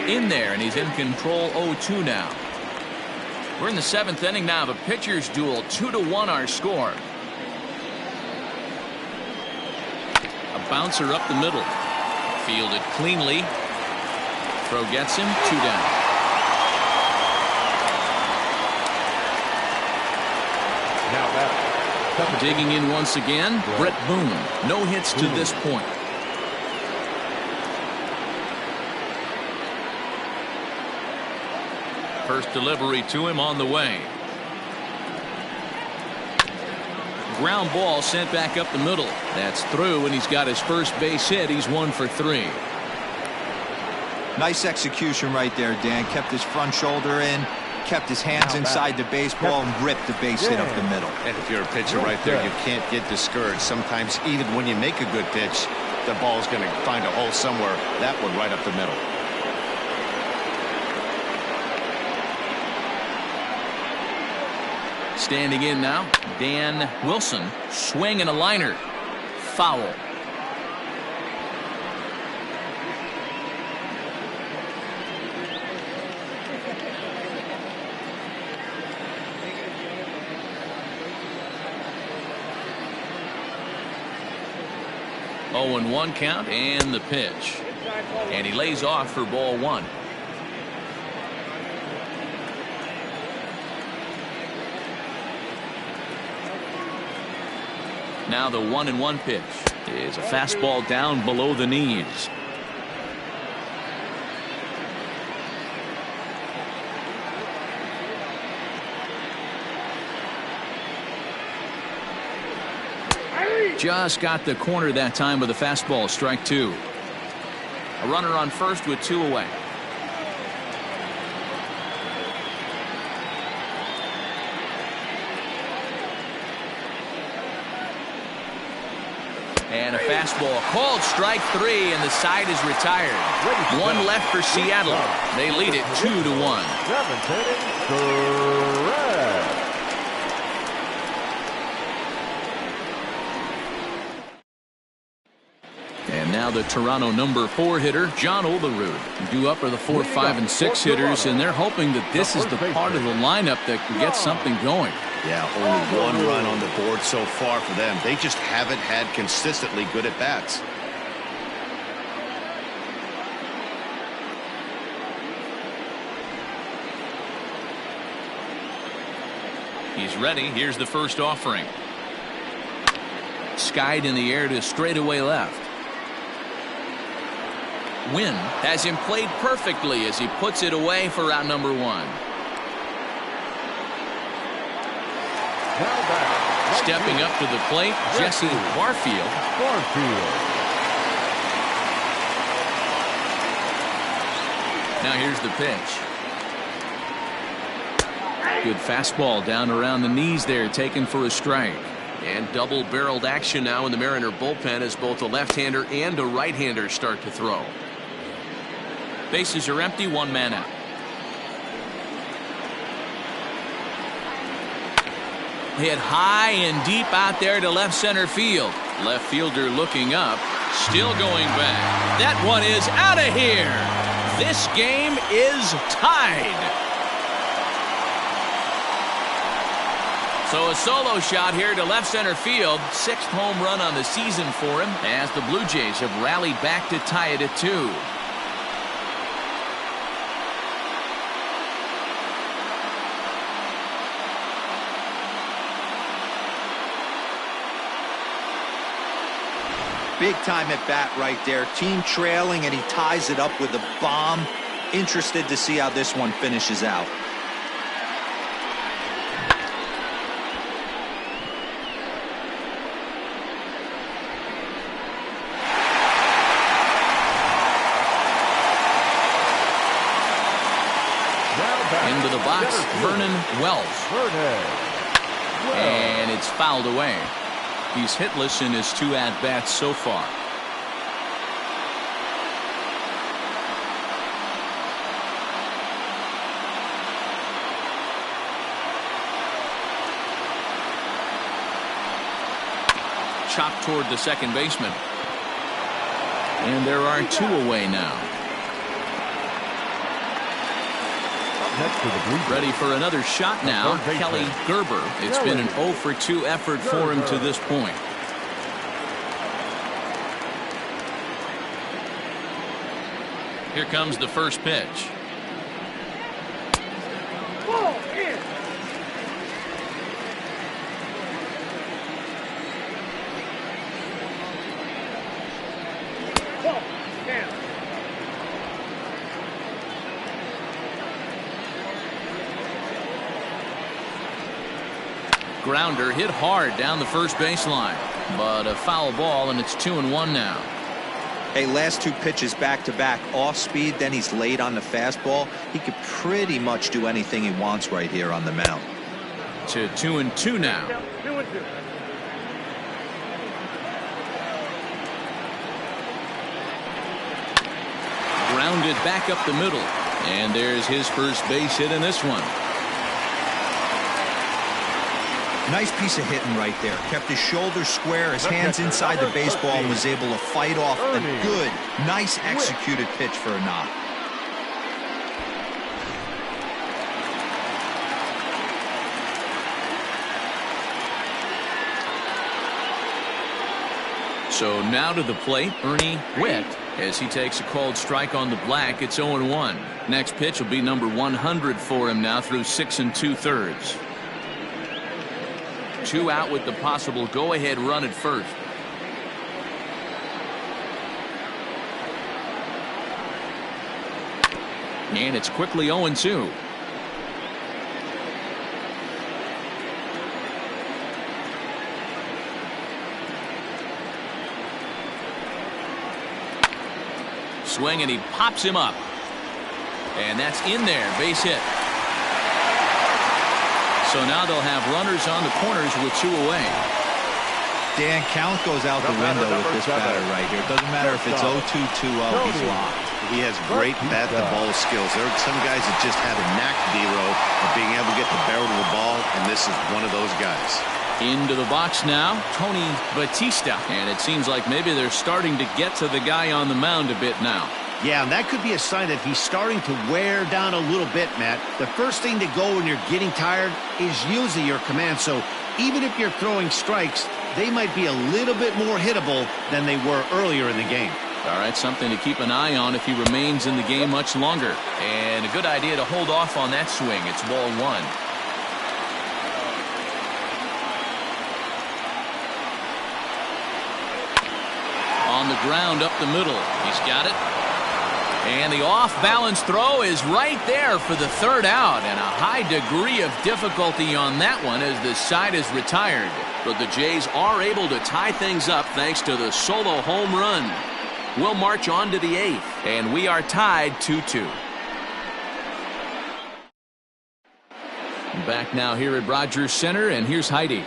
In there, and he's in control. 0-2 now. We're in the 7th inning now of a pitcher's duel. 2-1 our score. bouncer up the middle. Fielded cleanly. Throw gets him 2 down. Now batter. Digging in once again, Brett Boone. No hits to this point. First delivery to him on the way. Ground ball sent back up the middle. That's through, and he's got his first base hit. He's 1 for 3. Nice execution right there, Dan. Kept his front shoulder in, kept his hands inside the baseball, and ripped the base hit up the middle. And if you're a pitcher right there, you can't get discouraged. Sometimes even when you make a good pitch, the ball's going to find a hole somewhere. That one right up the middle. Standing in now, Dan Wilson. Swing and a liner. Foul. Oh, and 1 count and the pitch. And he lays off for ball 1. Now the 1-1 pitch is a fastball down below the knees. Just got the corner that time with a fastball. Strike 2. A runner on first with 2 away. And a fastball called strike 3, and the side is retired. 1 left for Seattle. They lead it 2-1. And now the Toronto number 4 hitter, John Olerud. Due up are the 4, 5, and 6 hitters, and they're hoping that this is the part of the lineup that can get something going. Yeah, only 1 run on the board so far for them. They just haven't had consistently good at-bats. He's ready. Here's the first offering. Skied in the air to straightaway left. Wynn has him played perfectly as he puts it away for out number 1. Stepping up to the plate, Jesse Barfield. Now here's the pitch. Good fastball down around the knees there, taken for a strike. And double-barreled action now in the Mariner bullpen as both a left-hander and a right-hander start to throw. Bases are empty, 1 man out. Hit high and deep out there to left center field. Left fielder looking up, still going back. That one is out of here. This game is tied. So a solo shot here to left center field. 6th home run on the season for him as the Blue Jays have rallied back to tie it at 2. Big time at bat right there. Team trailing, and he ties it up with a bomb. Interested to see how this one finishes out. Into the box, Vernon Wells. And it's fouled away. He's hitless in his 2 at-bats so far. Chopped toward the second baseman. And there are 2 away now. Ready for another shot now, Kelly Gerber. It's been an 0 for 2 effort for him to this point. Here comes the first pitch. Grounder hit hard down the first baseline, but a foul ball, and it's 2-1 now. Hey, last two pitches back to back, off speed, then he's late on the fastball. He could pretty much do anything he wants right here on the mound. To 2-2 now. Grounded back up the middle, and there's his first base hit in this one. Nice piece of hitting right there. Kept his shoulders square, his hands inside the baseball, and was able to fight off a good, nice executed pitch for a knock. So now to the plate, Ernie Witt, as he takes a called strike on the black. It's 0-1. Next pitch will be number 100 for him now through 6 2/3. 2 out with the possible go-ahead run at first. And it's quickly 0-2. Swing, and he pops him up. And that's in there. Base hit. So now they'll have runners on the corners with 2 away. Dan, count goes out the window with this batter right here. It doesn't matter if it's 0-2, 2-0. He's locked. He has great bat-to-ball skills. There are some guys that just have a knack, D-Row, of being able to get the barrel to the ball, and this is one of those guys. Into the box now, Tony Batista. And it seems like maybe they're starting to get to the guy on the mound a bit now. Yeah, and that could be a sign that he's starting to wear down a little bit, Matt. The first thing to go when you're getting tired is usually your command. So even if you're throwing strikes, they might be a little bit more hittable than they were earlier in the game. All right, something to keep an eye on if he remains in the game much longer. And a good idea to hold off on that swing. It's ball 1. On the ground up the middle. He's got it. And the off-balance throw is right there for the 3rd out, and a high degree of difficulty on that one as the side is retired. But the Jays are able to tie things up thanks to the solo home run. We'll march on to the 8th, and we are tied 2-2. Back now here at Rogers Center, and here's Heidi.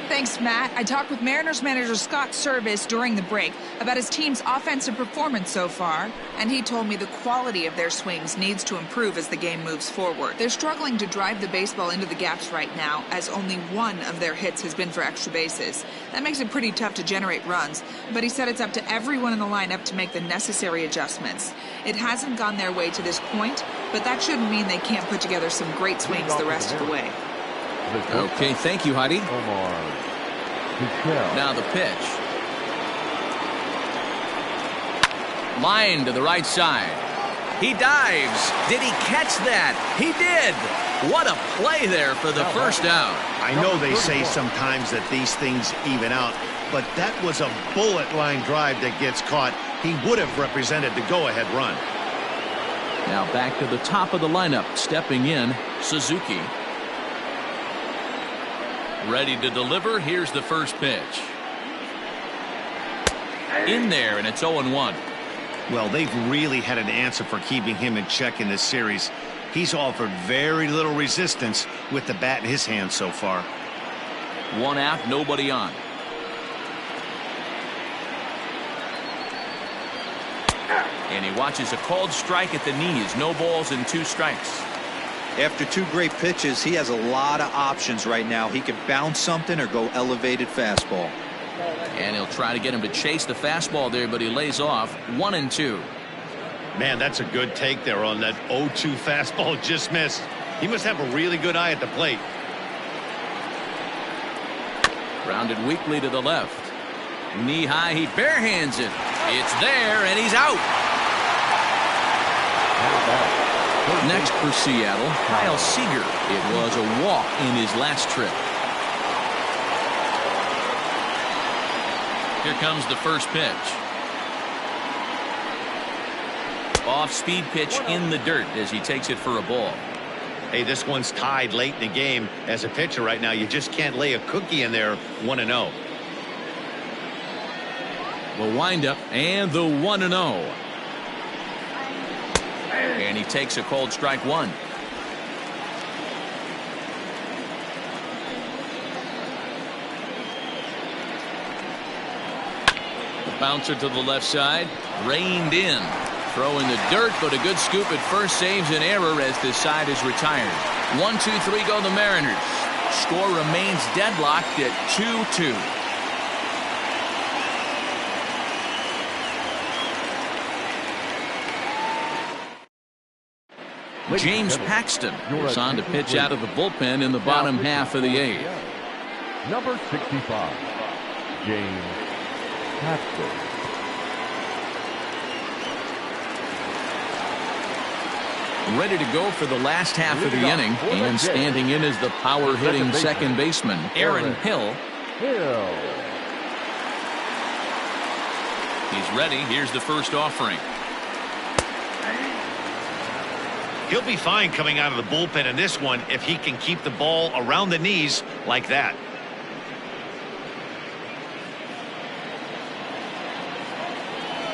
Thanks, Matt. I talked with Mariners manager Scott Service during the break about his team's offensive performance so far, and he told me the quality of their swings needs to improve as the game moves forward. They're struggling to drive the baseball into the gaps right now, as only 1 of their hits has been for extra bases. That makes it pretty tough to generate runs, but he said it's up to everyone in the lineup to make the necessary adjustments. It hasn't gone their way to this point, but that shouldn't mean they can't put together some great swings the rest of the way. Okay, thank you, Heidi. Now the pitch. Line to the right side. He dives. Did he catch that? He did. What a play there for the first out. I know they say sometimes that these things even out, but that was a bullet line drive that gets caught. He would have represented the go-ahead run. Now back to the top of the lineup. Stepping in, Suzuki. Ready to deliver. Here's the first pitch. In there, and it's 0-1. Well, they've really had an answer for keeping him in check in this series. He's offered very little resistance with the bat in his hand so far. 1 out, nobody on. And he watches a called strike at the knees. No balls and 2 strikes. After 2 great pitches, he has a lot of options right now. He could bounce something or go elevated fastball. And he'll try to get him to chase the fastball there, but he lays off. 1-2. Man, that's a good take there on that 0-2 fastball just missed. He must have a really good eye at the plate. Grounded weakly to the left. Knee high, he barehands it. It's there, and he's out. Next for Seattle, Kyle Seager. It was a walk in his last trip. Here comes the first pitch. Off-speed pitch in the dirt as he takes it for a ball. Hey, this one's tied late in the game. As a pitcher right now, you just can't lay a cookie in there 1-0. The windup and the 1-0. And he takes a cold strike one. The bouncer to the left side, reined in. Throw in the dirt, but a good scoop at first saves an error as this side is retired. 1-2-3 go the Mariners. Score remains deadlocked at 2-2. James Paxton is on to pitch out of the bullpen in the bottom half of the eighth. Number 65, James Paxton. Ready to go for the last half of the inning, and standing in is the power-hitting second baseman, Aaron Hill. He's ready. Here's the first offering. He'll be fine coming out of the bullpen in this one if he can keep the ball around the knees like that.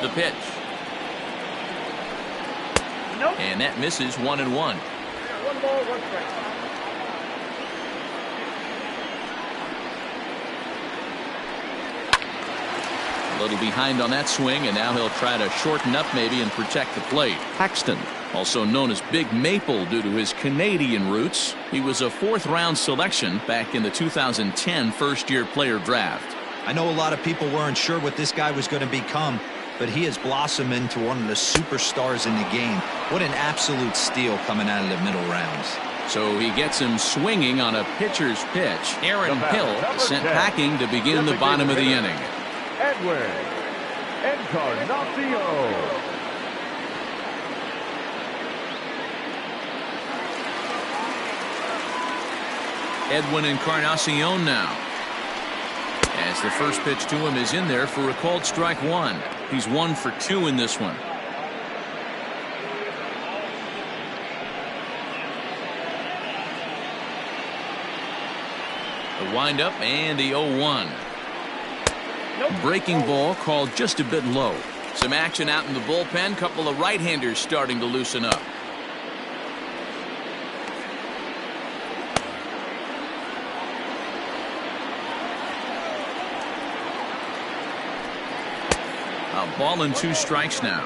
The pitch. Nope. And that misses 1-1. 1 ball, 1 strike. A little behind on that swing, and now he'll try to shorten up maybe and protect the plate. Paxton, also known as Big Maple due to his Canadian roots. He was a 4th-round selection back in the 2010 first-year player draft. I know a lot of people weren't sure what this guy was going to become, but he has blossomed into one of the superstars in the game. What an absolute steal coming out of the middle rounds. So he gets him swinging on a pitcher's pitch. Aaron Hill sent packing to begin the bottom of the inning. Edwin Encarnacion. Edwin Encarnacion now. As the first pitch to him is in there for a called strike one. He's 1 for 2 in this one. The windup and the 0-1. Breaking ball called just a bit low. Some action out in the bullpen. Couple of right-handers starting to loosen up. A ball and 2 strikes now.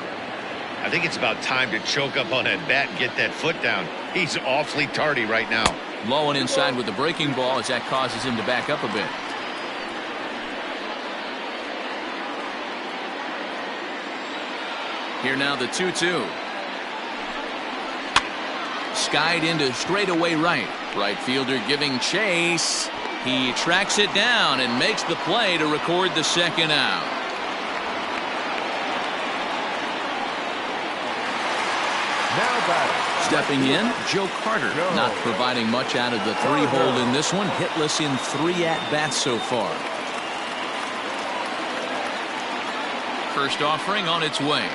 I think it's about time to choke up on that bat and get that foot down. He's awfully tardy right now. Low and inside with the breaking ball as that causes him to back up a bit. Here now the 2-2. Skied into straightaway right. Right fielder giving chase. He tracks it down and makes the play to record the second out. Stepping in, Joe Carter, not providing much out of the 3-hole in this one. Hitless in 3 at-bats so far. First offering on its way.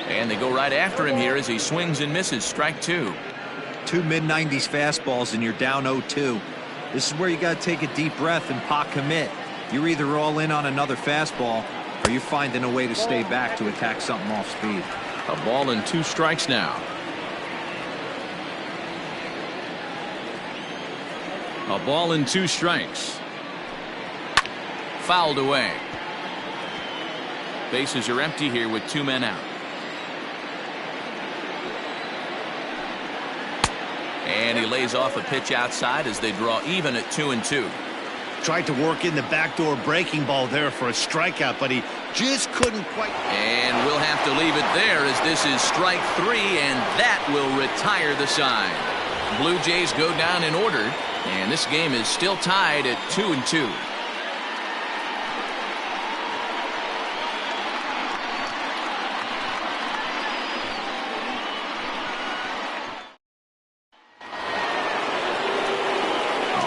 And they go right after him here as he swings and misses. Strike 2. 2 mid-90s fastballs and you're down 0-2. This is where you got to take a deep breath and pot commit. You're either all in on another fastball or you're finding a way to stay back to attack something off speed. A ball and 2 strikes now. A ball and 2 strikes. Fouled away. Bases are empty here with 2 men out. And he lays off a pitch outside as they draw even at 2-2. Tried to work in the backdoor breaking ball there for a strikeout, but he just couldn't quite. And we'll have to leave it there as this is strike 3, and that will retire the side. Blue Jays go down in order. And this game is still tied at 2-2.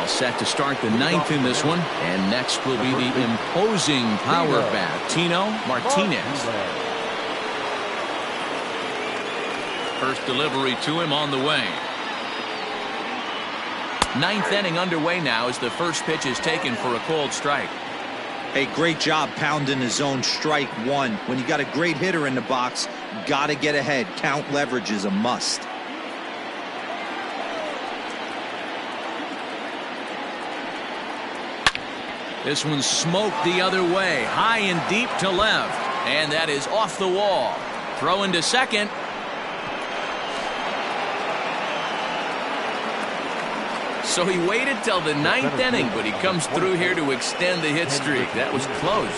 Set to start the ninth in this one, and next will be the imposing power bat, Tino Martinez. First delivery to him on the way. Ninth inning underway now as the first pitch is taken for a called strike. Hey, great job pounding his own strike one. When you got a great hitter in the box, got to get ahead. Count leverage is a must. This one's smoked the other way, high and deep to left, and that is off the wall. Throw into second. So he waited till the ninth inning, but he comes through here to extend the hit streak. That was close.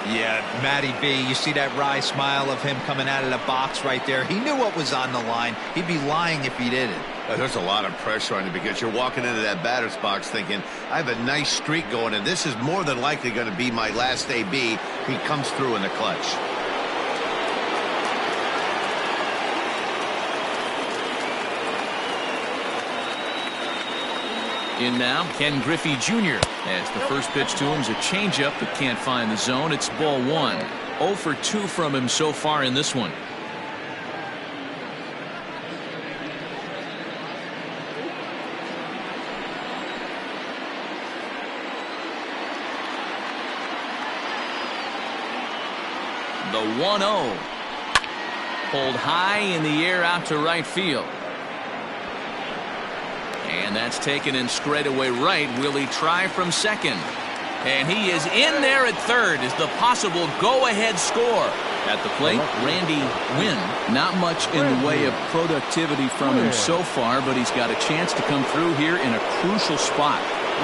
Yeah, Matty B, you see that wry smile of him coming out of the box right there. He knew what was on the line. He'd be lying if he didn't. There's a lot of pressure on you because you're walking into that batter's box thinking, I have a nice streak going, and this is more than likely going to be my last AB. He comes through in the clutch. In now, Ken Griffey Jr. as the first pitch to him is a changeup that can't find the zone. It's ball one. 0 for 2 from him so far in this one. The 1-0. Pulled high in the air out to right field. And that's taken in straightaway right. Will he try from second? And he is in there at third as the possible go-ahead score. At the plate, Randy Wynn. Not much in the way of productivity from him so far, but he's got a chance to come through here in a crucial spot.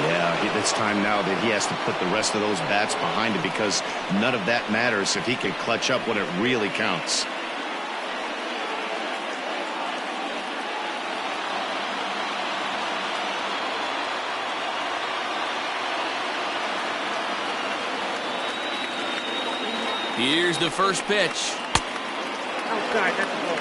Yeah, it's time now that he has to put the rest of those bats behind him because none of that matters if he can clutch up when it really counts. Here's the first pitch. Outside, that's a ball.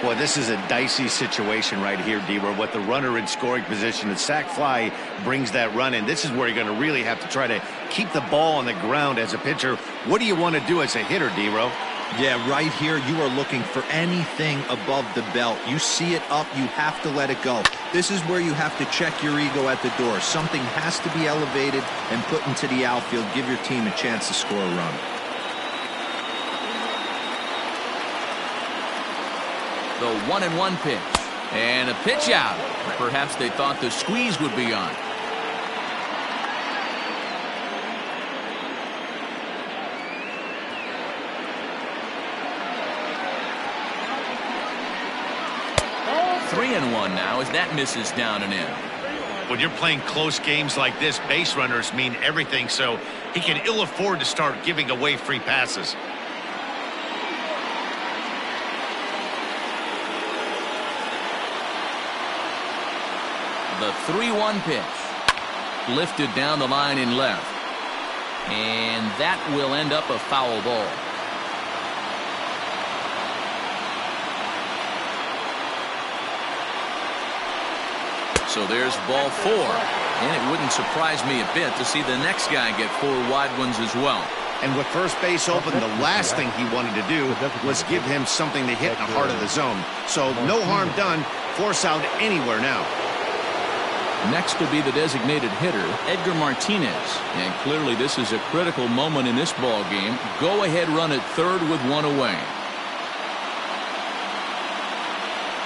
Boy, this is a dicey situation right here, D-Row. What the runner in scoring position, the sac fly brings that run in. This is where you're going to really have to try to keep the ball on the ground as a pitcher. What do you want to do as a hitter, D-Row? Yeah, right here, you are looking for anything above the belt. You see it up, you have to let it go. This is where you have to check your ego at the door. Something has to be elevated and put into the outfield. Give your team a chance to score a run. The 1-1 pitch. And a pitch out. Perhaps they thought the squeeze would be on. Three and one now as that misses down and in. When you're playing close games like this, base runners mean everything, so he can ill afford to start giving away free passes. The 3-1 pitch. Lifted down the line in left. And that will end up a foul ball. So there's ball 4. And it wouldn't surprise me a bit to see the next guy get 4 wide ones as well. And with first base open, the last thing he wanted to do was give him something to hit in the heart of the zone. So no harm done. Force out anywhere now. Next will be the designated hitter, Edgar Martinez. And clearly this is a critical moment in this ball game. Go ahead run at third with 1 away.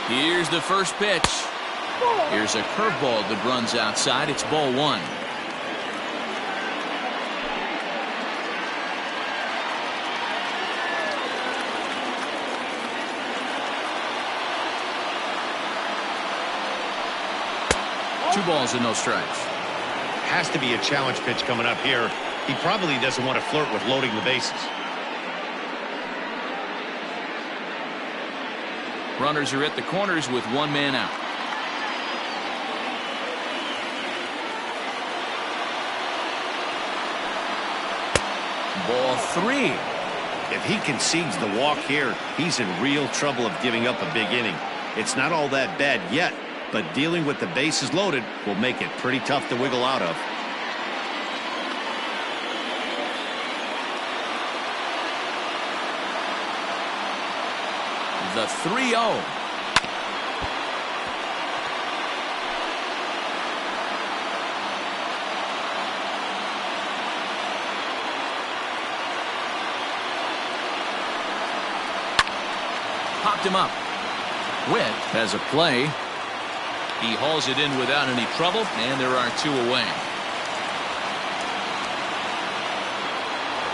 Here's the first pitch. Here's a curveball that runs outside. It's ball 1. Two balls and no strikes. Has to be a challenge pitch coming up here. He probably doesn't want to flirt with loading the bases. Runners are at the corners with 1 man out. 3. If he concedes the walk here, he's in real trouble of giving up a big inning. It's not all that bad yet, but dealing with the bases loaded will make it pretty tough to wiggle out of. The 3-0. Popped him up. Witt has a play. He hauls it in without any trouble, and there are 2 away.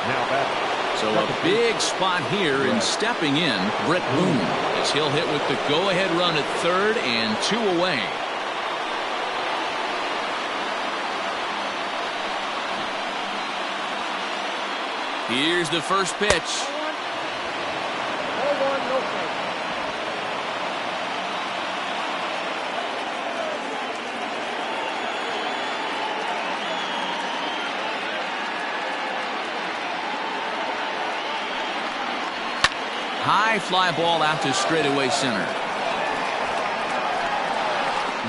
Now back. So a big spot here, and stepping in, Britt Boone, as he'll hit with the go-ahead run at third and 2 away. Here's the first pitch. High fly ball out to straightaway center.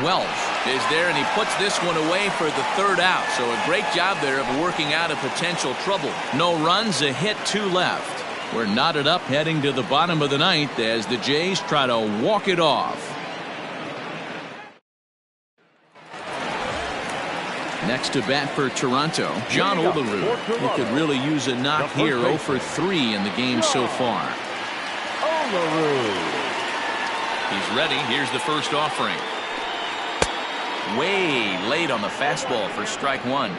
Welch is there, and he puts this one away for the 3rd out. So a great job there of working out a potential trouble. No runs, a hit, 2 left. We're knotted up heading to the bottom of the 9th as the Jays try to walk it off. Next to bat for Toronto, John Olerud, who could really use a knock here. 0 for 3 in the game so far. He's ready. Here's the first offering. Way late on the fastball for strike 1.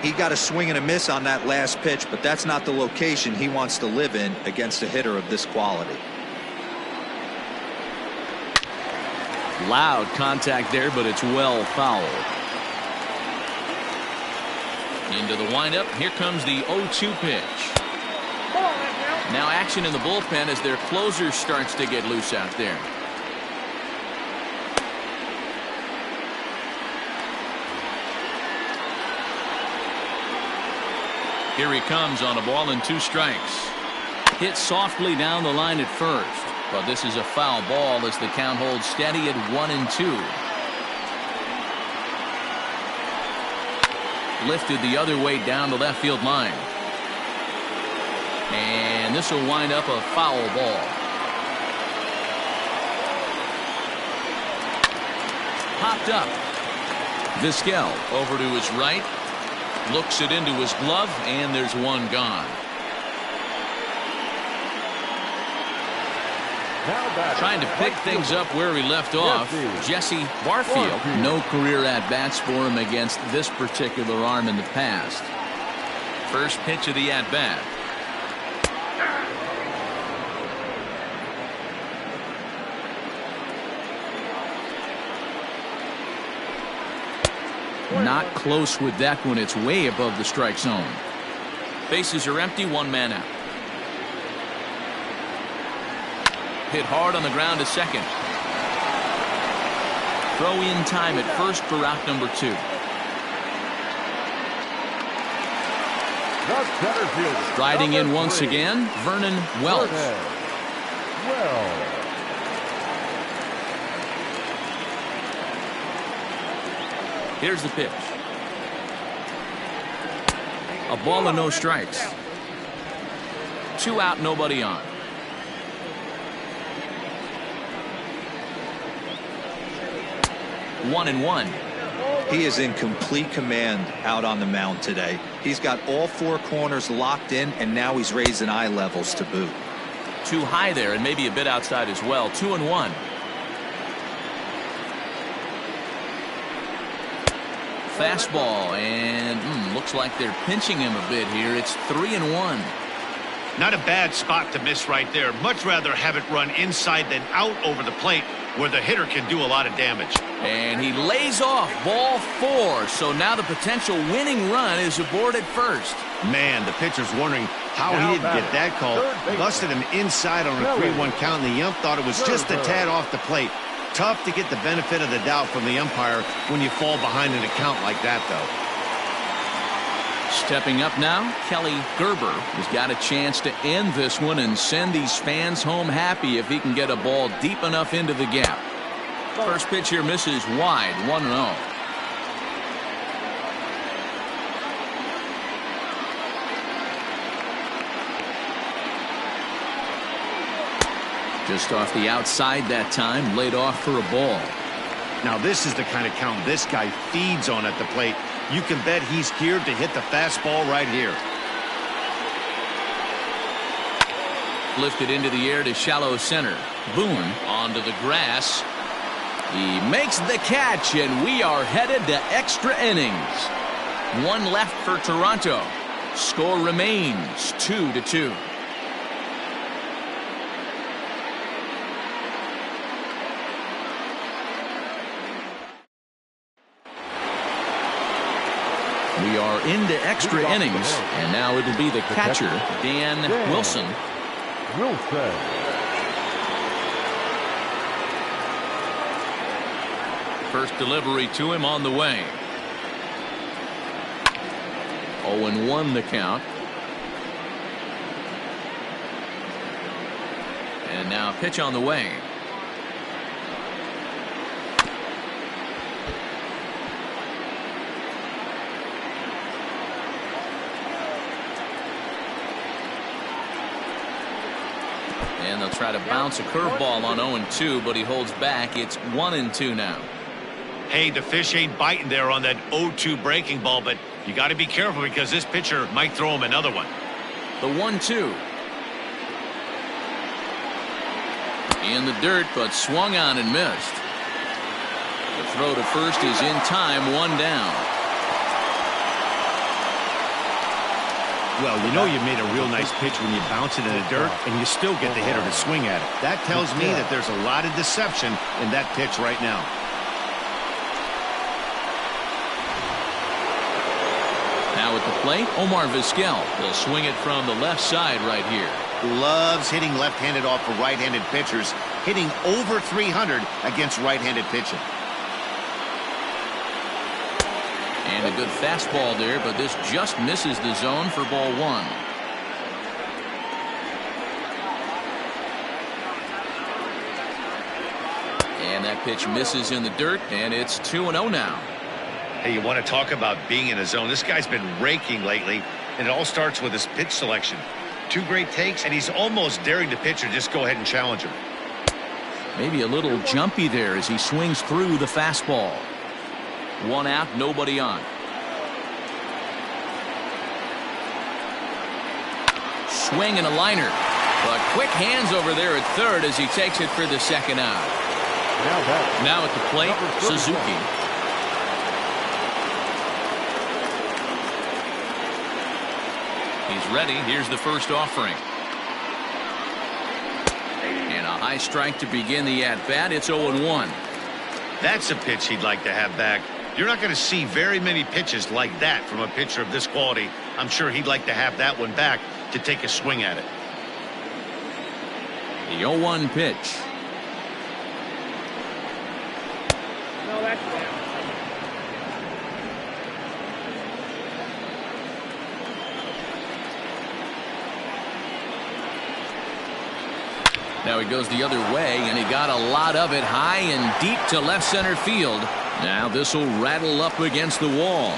He got a swing and a miss on that last pitch, but that's not the location he wants to live in against a hitter of this quality. Loud contact there, but it's well fouled. Into the windup. Here comes the 0-2 pitch. Now action in the bullpen as their closer starts to get loose out there. Here he comes on a ball and 2 strikes. Hit softly down the line at first, but this is a foul ball as the count holds steady at 1-2. Lifted the other way down the left field line. And this will wind up a foul ball. Popped up. Vizquel over to his right. Looks it into his glove, and there's 1 gone. Trying to pick things up where he left off. Jesse Barfield. No career at-bats for him against this particular arm in the past. First pitch of the at-bat. Not close with that one. It's way above the strike zone. Bases are empty. 1 man out. Hit hard on the ground to second. Throw in time at first for out number 2. Striding in once again, Vernon Welch. Here's the pitch. A ball and no strikes. 2 out, nobody on. One and one. He is in complete command out on the mound today. He's got all 4 corners locked in, and now he's raising eye levels to boot. Too high there, and maybe a bit outside as well. 2-1. Fastball, and looks like they're pinching him a bit here. It's 3-1. Not a bad spot to miss right there. Much rather have it run inside than out over the plate, where the hitter can do a lot of damage. And he lays off ball 4. So now the potential winning run is aboard at first. Man, the pitcher's wondering how he didn't get that call. Busted him inside on a 3-1 count, and the ump thought it was just a tad off the plate. Tough to get the benefit of the doubt from the umpire when you fall behind in a count like that, though. Stepping up now, Kelly Gerber has got a chance to end this one and send these fans home happy if he can get a ball deep enough into the gap. First pitch here misses wide, 1-0. Just off the outside that time, laid off for a ball. Now this is the kind of count this guy feeds on at the plate. You can bet he's geared to hit the fastball right here. Lifted into the air to shallow center. Boone onto the grass. He makes the catch, and we are headed to extra innings. One left for Toronto. Score remains 2-2. We are into extra innings, and now it'll be the catcher, Dan Wilson. First delivery to him on the way. 0-1 the count. And now pitch on the way. And they'll try to bounce a curveball on 0-2, but he holds back. It's 1-2 now. Hey, the fish ain't biting there on that 0-2 breaking ball, but you got to be careful because this pitcher might throw him another one. The 1-2. In the dirt, but swung on and missed. The throw to first is in time, one down. Well, you know you made a real nice pitch when you bounce it in the dirt and you still get the hitter to swing at it. That tells me that there's a lot of deception in that pitch right now. Now at the plate, Omar Vizquel will swing it from the left side right here. Loves hitting left-handed off for right-handed pitchers, hitting over 300 against right-handed pitching. And a good fastball there, but this just misses the zone for ball one. And that pitch misses in the dirt, and it's 2-0 now. Hey, you want to talk about being in a zone? This guy's been raking lately, and it all starts with his pitch selection. Two great takes, and he's almost daring the pitcher just go ahead and challenge him. Maybe a little jumpy there as he swings through the fastball. One out, nobody on. Swing and a liner. But quick hands over there at third as he takes it for the second out. Now at the plate, Suzuki. He's ready. Here's the first offering. And a high strike to begin the at-bat. It's 0-1. That's a pitch he'd like to have back. You're not going to see very many pitches like that from a pitcher of this quality. I'm sure he'd like to have that one back to take a swing at it. The 0-1 pitch. No, that's bad. Now he goes the other way, and he got a lot of it high and deep to left center field. Now this will rattle up against the wall.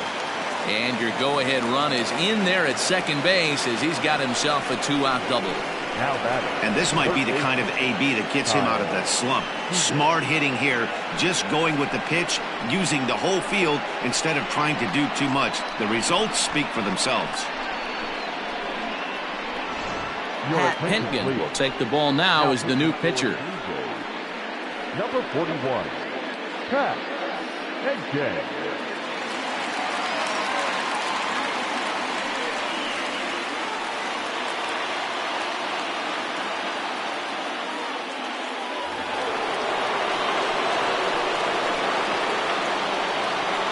And your go-ahead run is in there at second base as he's got himself a two-out double. And this might be the kind of AB that gets him out of that slump. Smart hitting here, just going with the pitch, using the whole field instead of trying to do too much. The results speak for themselves. Pat Pentgen will take the ball now as the new pitcher. Number 41, Pat Pentgen.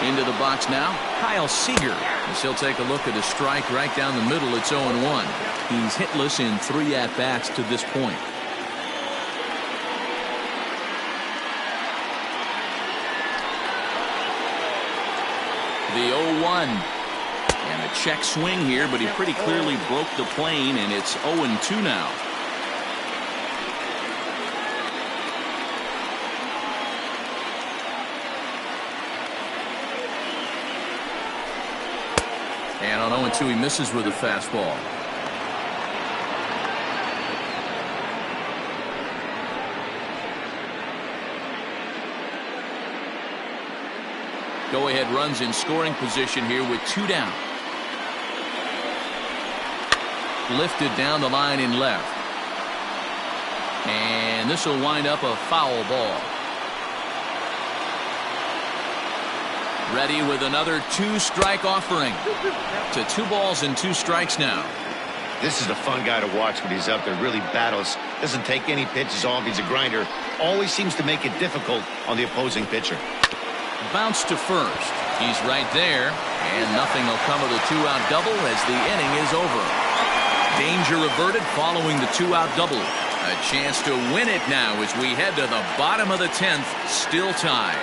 Into the box now, Kyle Seager. As he'll take a look at a strike right down the middle. It's 0-1. He's hitless in 3 at-bats to this point. The 0-1. And A check swing here, but he pretty clearly broke the plane, and it's 0-2 now. And on 0-2, he misses with a fastball. Go-ahead runs in scoring position here with 2 down. Lifted down the line in left. And this will wind up a foul ball. Ready with another 2-strike offering. To 2 balls and 2 strikes now. This is a fun guy to watch when he's up there. Really battles. Doesn't take any pitches off. He's a grinder. Always seems to make it difficult on the opposing pitcher. Bounce to first. He's right there. And nothing will come of the 2-out double as the inning is over. Danger averted following the 2-out double. A chance to win it now as we head to the bottom of the 10th. Still tied.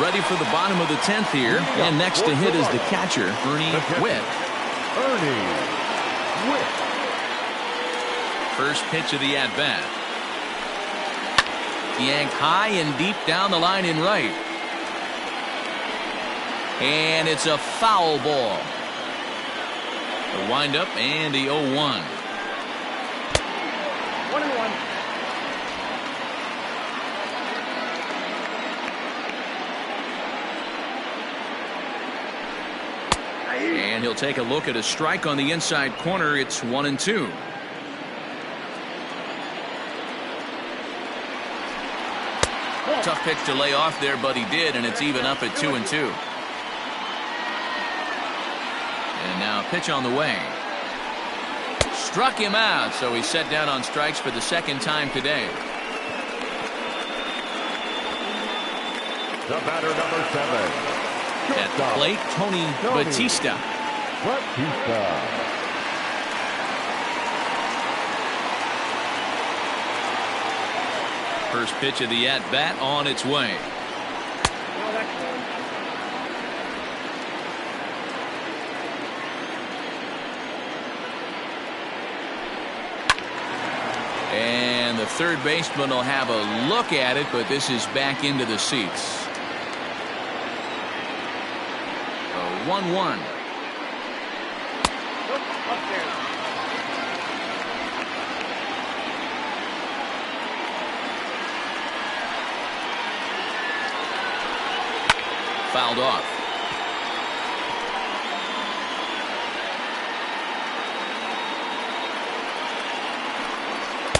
Ready for the bottom of the 10th here. And next to hit is the catcher, Ernie Whitt. First pitch of the at-bat. Yanked high and deep down the line in right. And it's a foul ball. The windup and the 0-1. 1-1. And he'll take a look at a strike on the inside corner. It's 1-2. Tough pitch to lay off there, but he did, and it's even up at 2-2. And now a pitch on the way. Struck him out, so he's set down on strikes for the second time today. The batter, number 7. At the plate, Tony Batista. First pitch of the at-bat on its way. And the third baseman will have a look at it, but this is back into the seats. 1-1. Fouled off.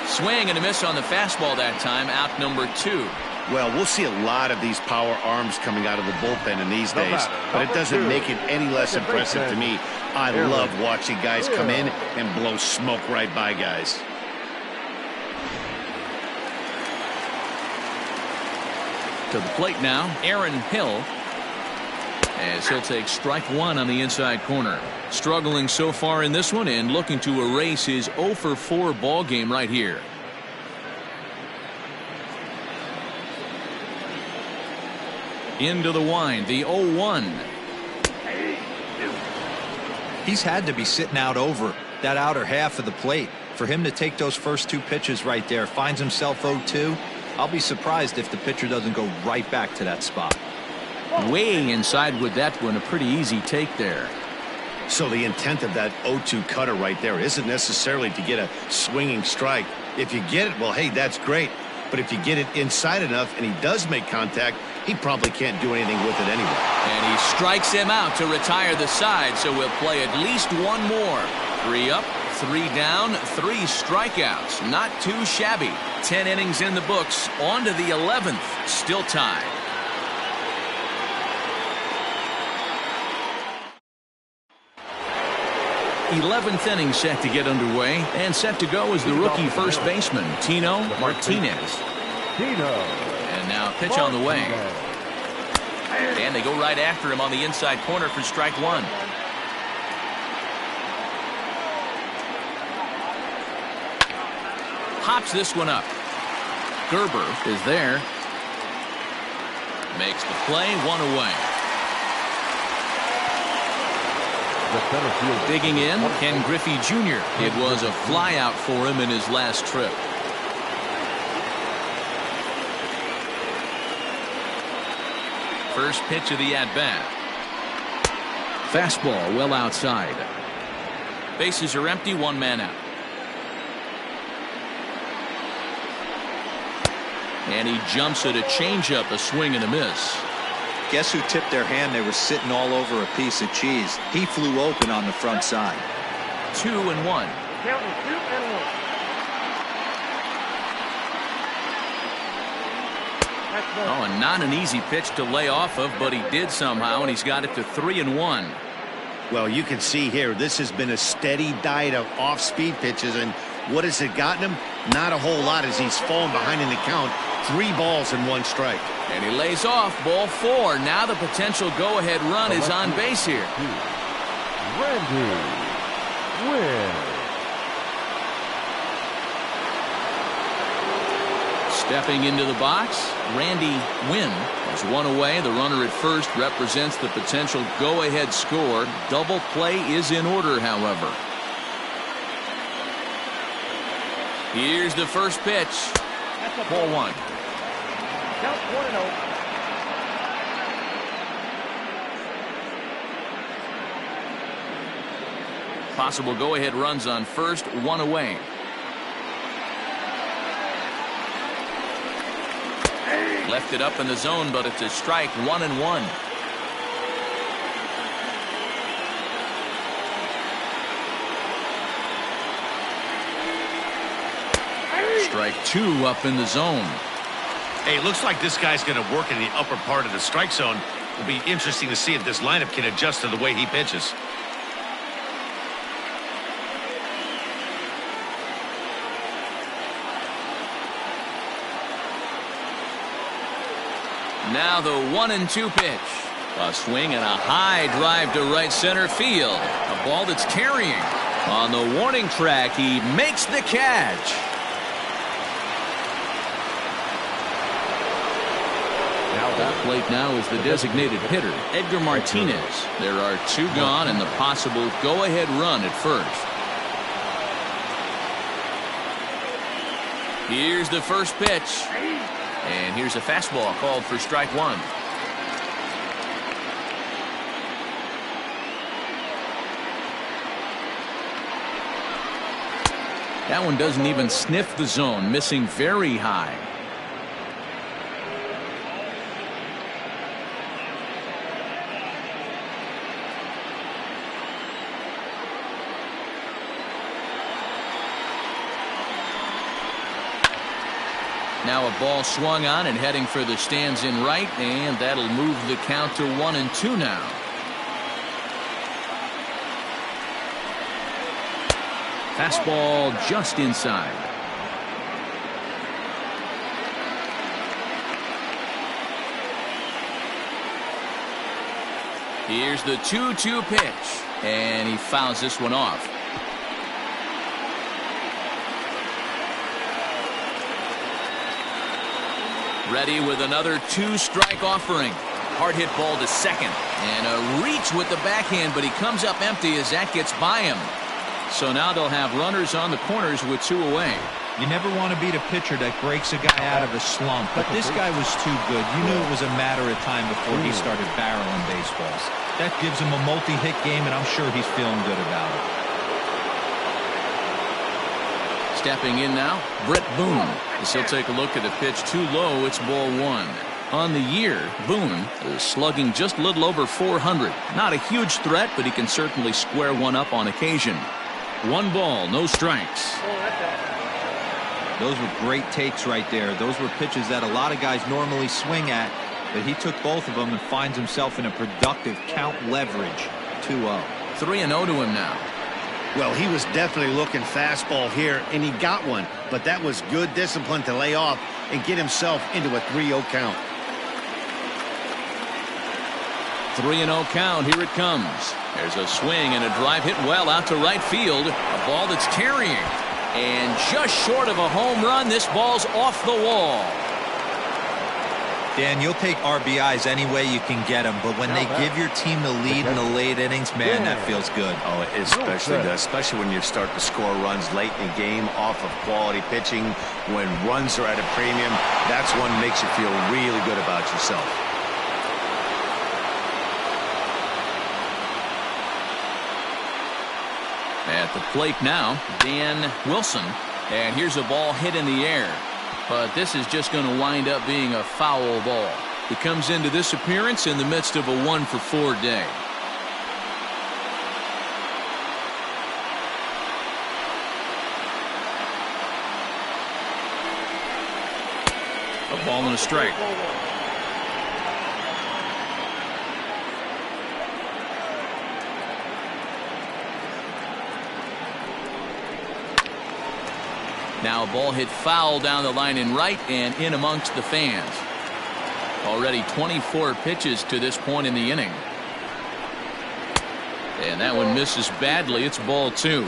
Swing and a miss on the fastball that time. Out number 2. Well, we'll see a lot of these power arms coming out of the bullpen in these days, but it doesn't make it any less impressive to me. I love watching guys come in and blow smoke right by guys. To the plate now, Aaron Hill, as he'll take strike 1 on the inside corner. Struggling so far in this one and looking to erase his 0-for-4 ball game right here. Into the wind, the 0-1. He's had to be sitting out over that outer half of the plate. For him to take those first 2 pitches right there, finds himself 0-2. I'll be surprised if the pitcher doesn't go right back to that spot. Way inside with that one, a pretty easy take there. So the intent of that 0-2 cutter right there isn't necessarily to get a swinging strike. If you get it, well, hey, that's great. But if you get it inside enough and he does make contact, he probably can't do anything with it anyway. And he strikes him out to retire the side, so we'll play at least one more. 3 up, 3 down, 3 strikeouts. Not too shabby. 10 innings in the books. On to the 11th. Still tied. '11th inning set to get underway, and set to go is the rookie first baseman, Tino Martinez. And now pitch on the way. And they go right after him on the inside corner for strike 1. Hops this one up. Gerber is there. Makes the play, 1 away. Digging in, Ken Griffey Jr. It was a flyout for him in his last trip. First pitch of the at-bat. Fastball well outside. Bases are empty, 1 man out. And he jumps at a changeup, a swing and a miss. Guess who tipped their hand? They were sitting all over a piece of cheese. He flew open on the front side. 2-1. Counting 2-1. Oh, and not an easy pitch to lay off of, but he did somehow, and he's got it to 3-1. Well, you can see here, this has been a steady diet of off-speed pitches, and what has it gotten him? Not a whole lot as he's fallen behind in the count. 3 balls and 1 strike. And he lays off, ball 4. Now the potential go-ahead run is on base here. Randy Winn. Stepping into the box, Randy Winn is 1 away. The runner at first represents the potential go-ahead score. Double play is in order, however. Here's the first pitch. Ball 1. Count 1-0. Possible go-ahead runs on first, 1 away. Left it up in the zone, but it's a strike, 1-1. Strike 2 up in the zone. Hey, it looks like this guy's going to work in the upper part of the strike zone. It'll be interesting to see if this lineup can adjust to the way he pitches. Now the 1-2 pitch. A swing and a high drive to right center field. A ball that's carrying. On the warning track, he makes the catch. At the plate now is the designated hitter, Edgar Martinez. There are 2 gone and the possible go-ahead run at first. Here's the first pitch. And here's a fastball called for strike 1. That one doesn't even sniff the zone, missing very high. Now a ball swung on and heading for the stands in right, and that'll move the count to 1-2 now. Fastball just inside. Here's the 2-2 pitch, and he fouls this one off. Ready with another 2-strike offering. Hard hit ball to second. And a reach with the backhand, but he comes up empty as that gets by him. So now they'll have runners on the corners with 2 away. You never want to beat a pitcher that breaks a guy out of a slump, but this guy was too good. You knew it was a matter of time before he started barreling baseballs. That gives him a multi-hit game, and I'm sure he's feeling good about it. Stepping in now, Brett Boone. As he'll take a look at a pitch too low, it's ball 1. On the year, Boone is slugging just a little over 400. Not a huge threat, but he can certainly square one up on occasion. 1 ball, no strikes. Those were great takes right there. Those were pitches that a lot of guys normally swing at, but he took both of them and finds himself in a productive count leverage. 2-0. 3-0 to him now. Well, he was definitely looking fastball here, and he got one. But that was good discipline to lay off and get himself into a 3-0 count. 3-0 count. Here it comes. There's a swing and a drive hit well out to right field. A ball that's carrying. And just short of a home run. This ball's off the wall. Dan, you'll take RBIs any way you can get them, but when they give your team the lead in the late innings, man, that feels good. Oh, it especially does, especially when you start to score runs late in the game off of quality pitching. When runs are at a premium, that's one that makes you feel really good about yourself. At the plate now, Dan Wilson. And here's a ball hit in the air. But this is just going to wind up being a foul ball. He comes into this appearance in the midst of a 1-for-4 day. A ball and a strike. Now a ball hit foul down the line in right and in amongst the fans. Already 24 pitches to this point in the inning. And that one misses badly. It's ball 2.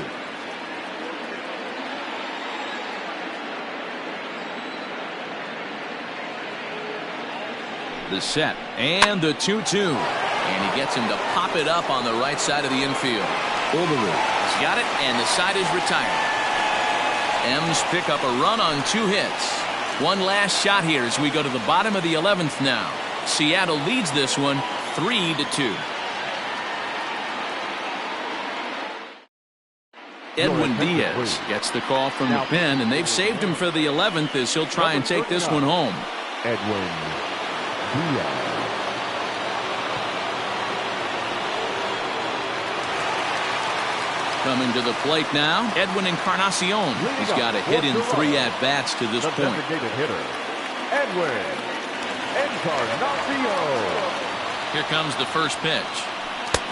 The set and the 2-2. And he gets him to pop it up on the right side of the infield. Overroot has got it, and the side is retired. M's pick up a run on 2 hits. One last shot here as we go to the bottom of the 11th now. Seattle leads this one 3-2. Edwin Diaz gets the call from the pen, and they've saved him for the 11th as he'll try and take this one home. Edwin Diaz. Coming to the plate now, Edwin Encarnacion. He's got a hit in 3 at-bats to this point. Designated hitter, Edwin Encarnacion. Here comes the first pitch.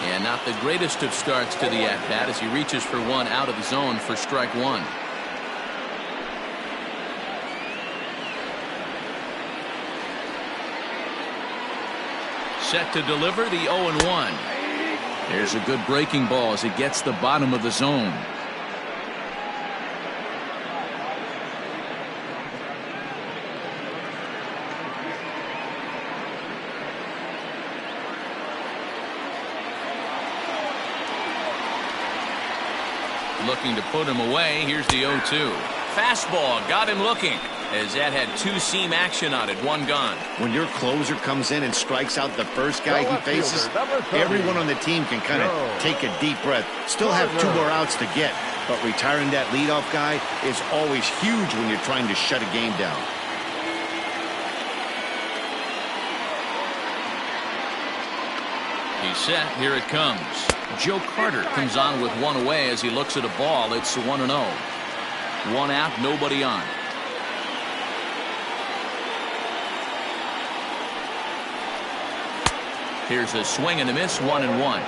And not the greatest of starts to the at-bat as he reaches for one out of the zone for strike 1. Set to deliver the 0-1. There's a good breaking ball as he gets the bottom of the zone. Looking to put him away. Here's the 0-2. Fastball got him looking as that had 2-seam action on it. One gone. When your closer comes in and strikes out the first guy he faces, everyone on the team can kind of take a deep breath. Still have 2 more outs to get, but retiring that leadoff guy is always huge when you're trying to shut a game down. He's set. Here it comes. Joe Carter comes on with one away as he looks at a ball. It's 1-0. 1 out, nobody on. Here's a swing and a miss, 1-1.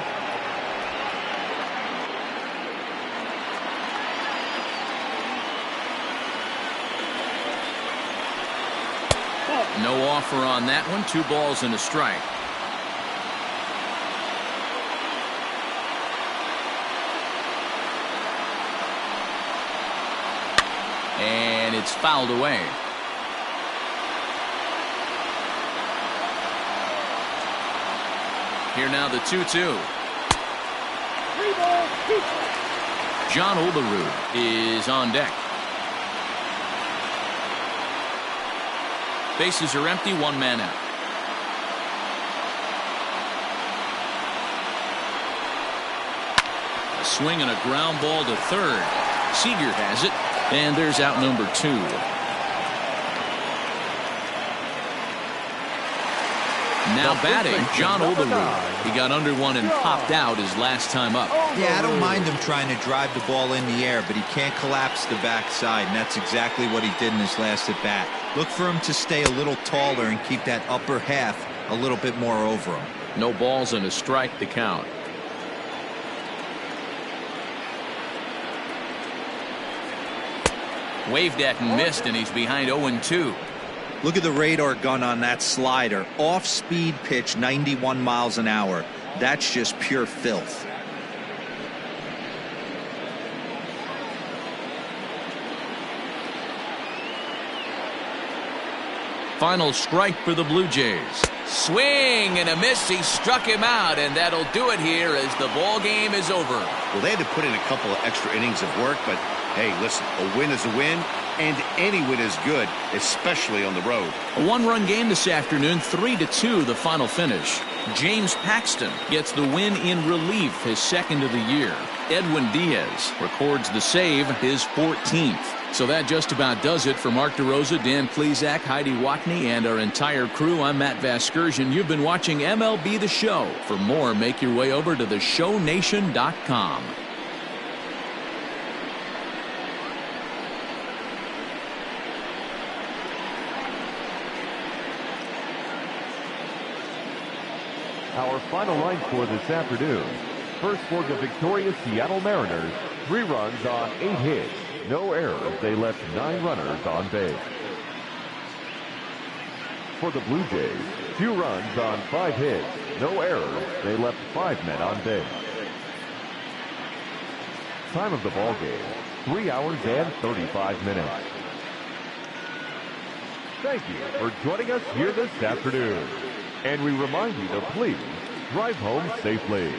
No offer on that one. 2 balls and a strike. And it's fouled away. Here now the 2-2. John Olerud is on deck. Bases are empty, 1 man out. A swing and a ground ball to third. Seager has it, and there's out number 2. Now batting, John Olerud. He got under one and popped out his last time up. Yeah, I don't mind him trying to drive the ball in the air, but he can't collapse the backside, and that's exactly what he did in his last at bat. Look for him to stay a little taller and keep that upper half a little bit more over him. No balls and a strike to count. Waved at and missed, and he's behind 0-2. Look at the radar gun on that slider. Off-speed pitch, 91 miles an hour. That's just pure filth. Final strike for the Blue Jays. Swing and a miss. He struck him out, and that'll do it here as the ball game is over. Well, they had to put in a couple of extra innings of work, but hey, listen, a win is a win, and any win is good, especially on the road. A one-run game this afternoon, 3-2 the final finish. James Paxton gets the win in relief, his second of the year. Edwin Diaz records the save, his 14th. So that just about does it for Mark DeRosa, Dan Plesac, Heidi Watney, and our entire crew. I'm Matt Vasgersian. You've been watching MLB The Show. For more, make your way over to theshownation.com. Our final line score this afternoon. First for the victorious Seattle Mariners, 3 runs on 8 hits. No errors. They left 9 runners on base. For the Blue Jays, 2 runs on 5 hits. No errors. They left 5 men on base. Time of the ball game, 3 hours and 35 minutes. Thank you for joining us here this afternoon. And we remind you to please drive home safely.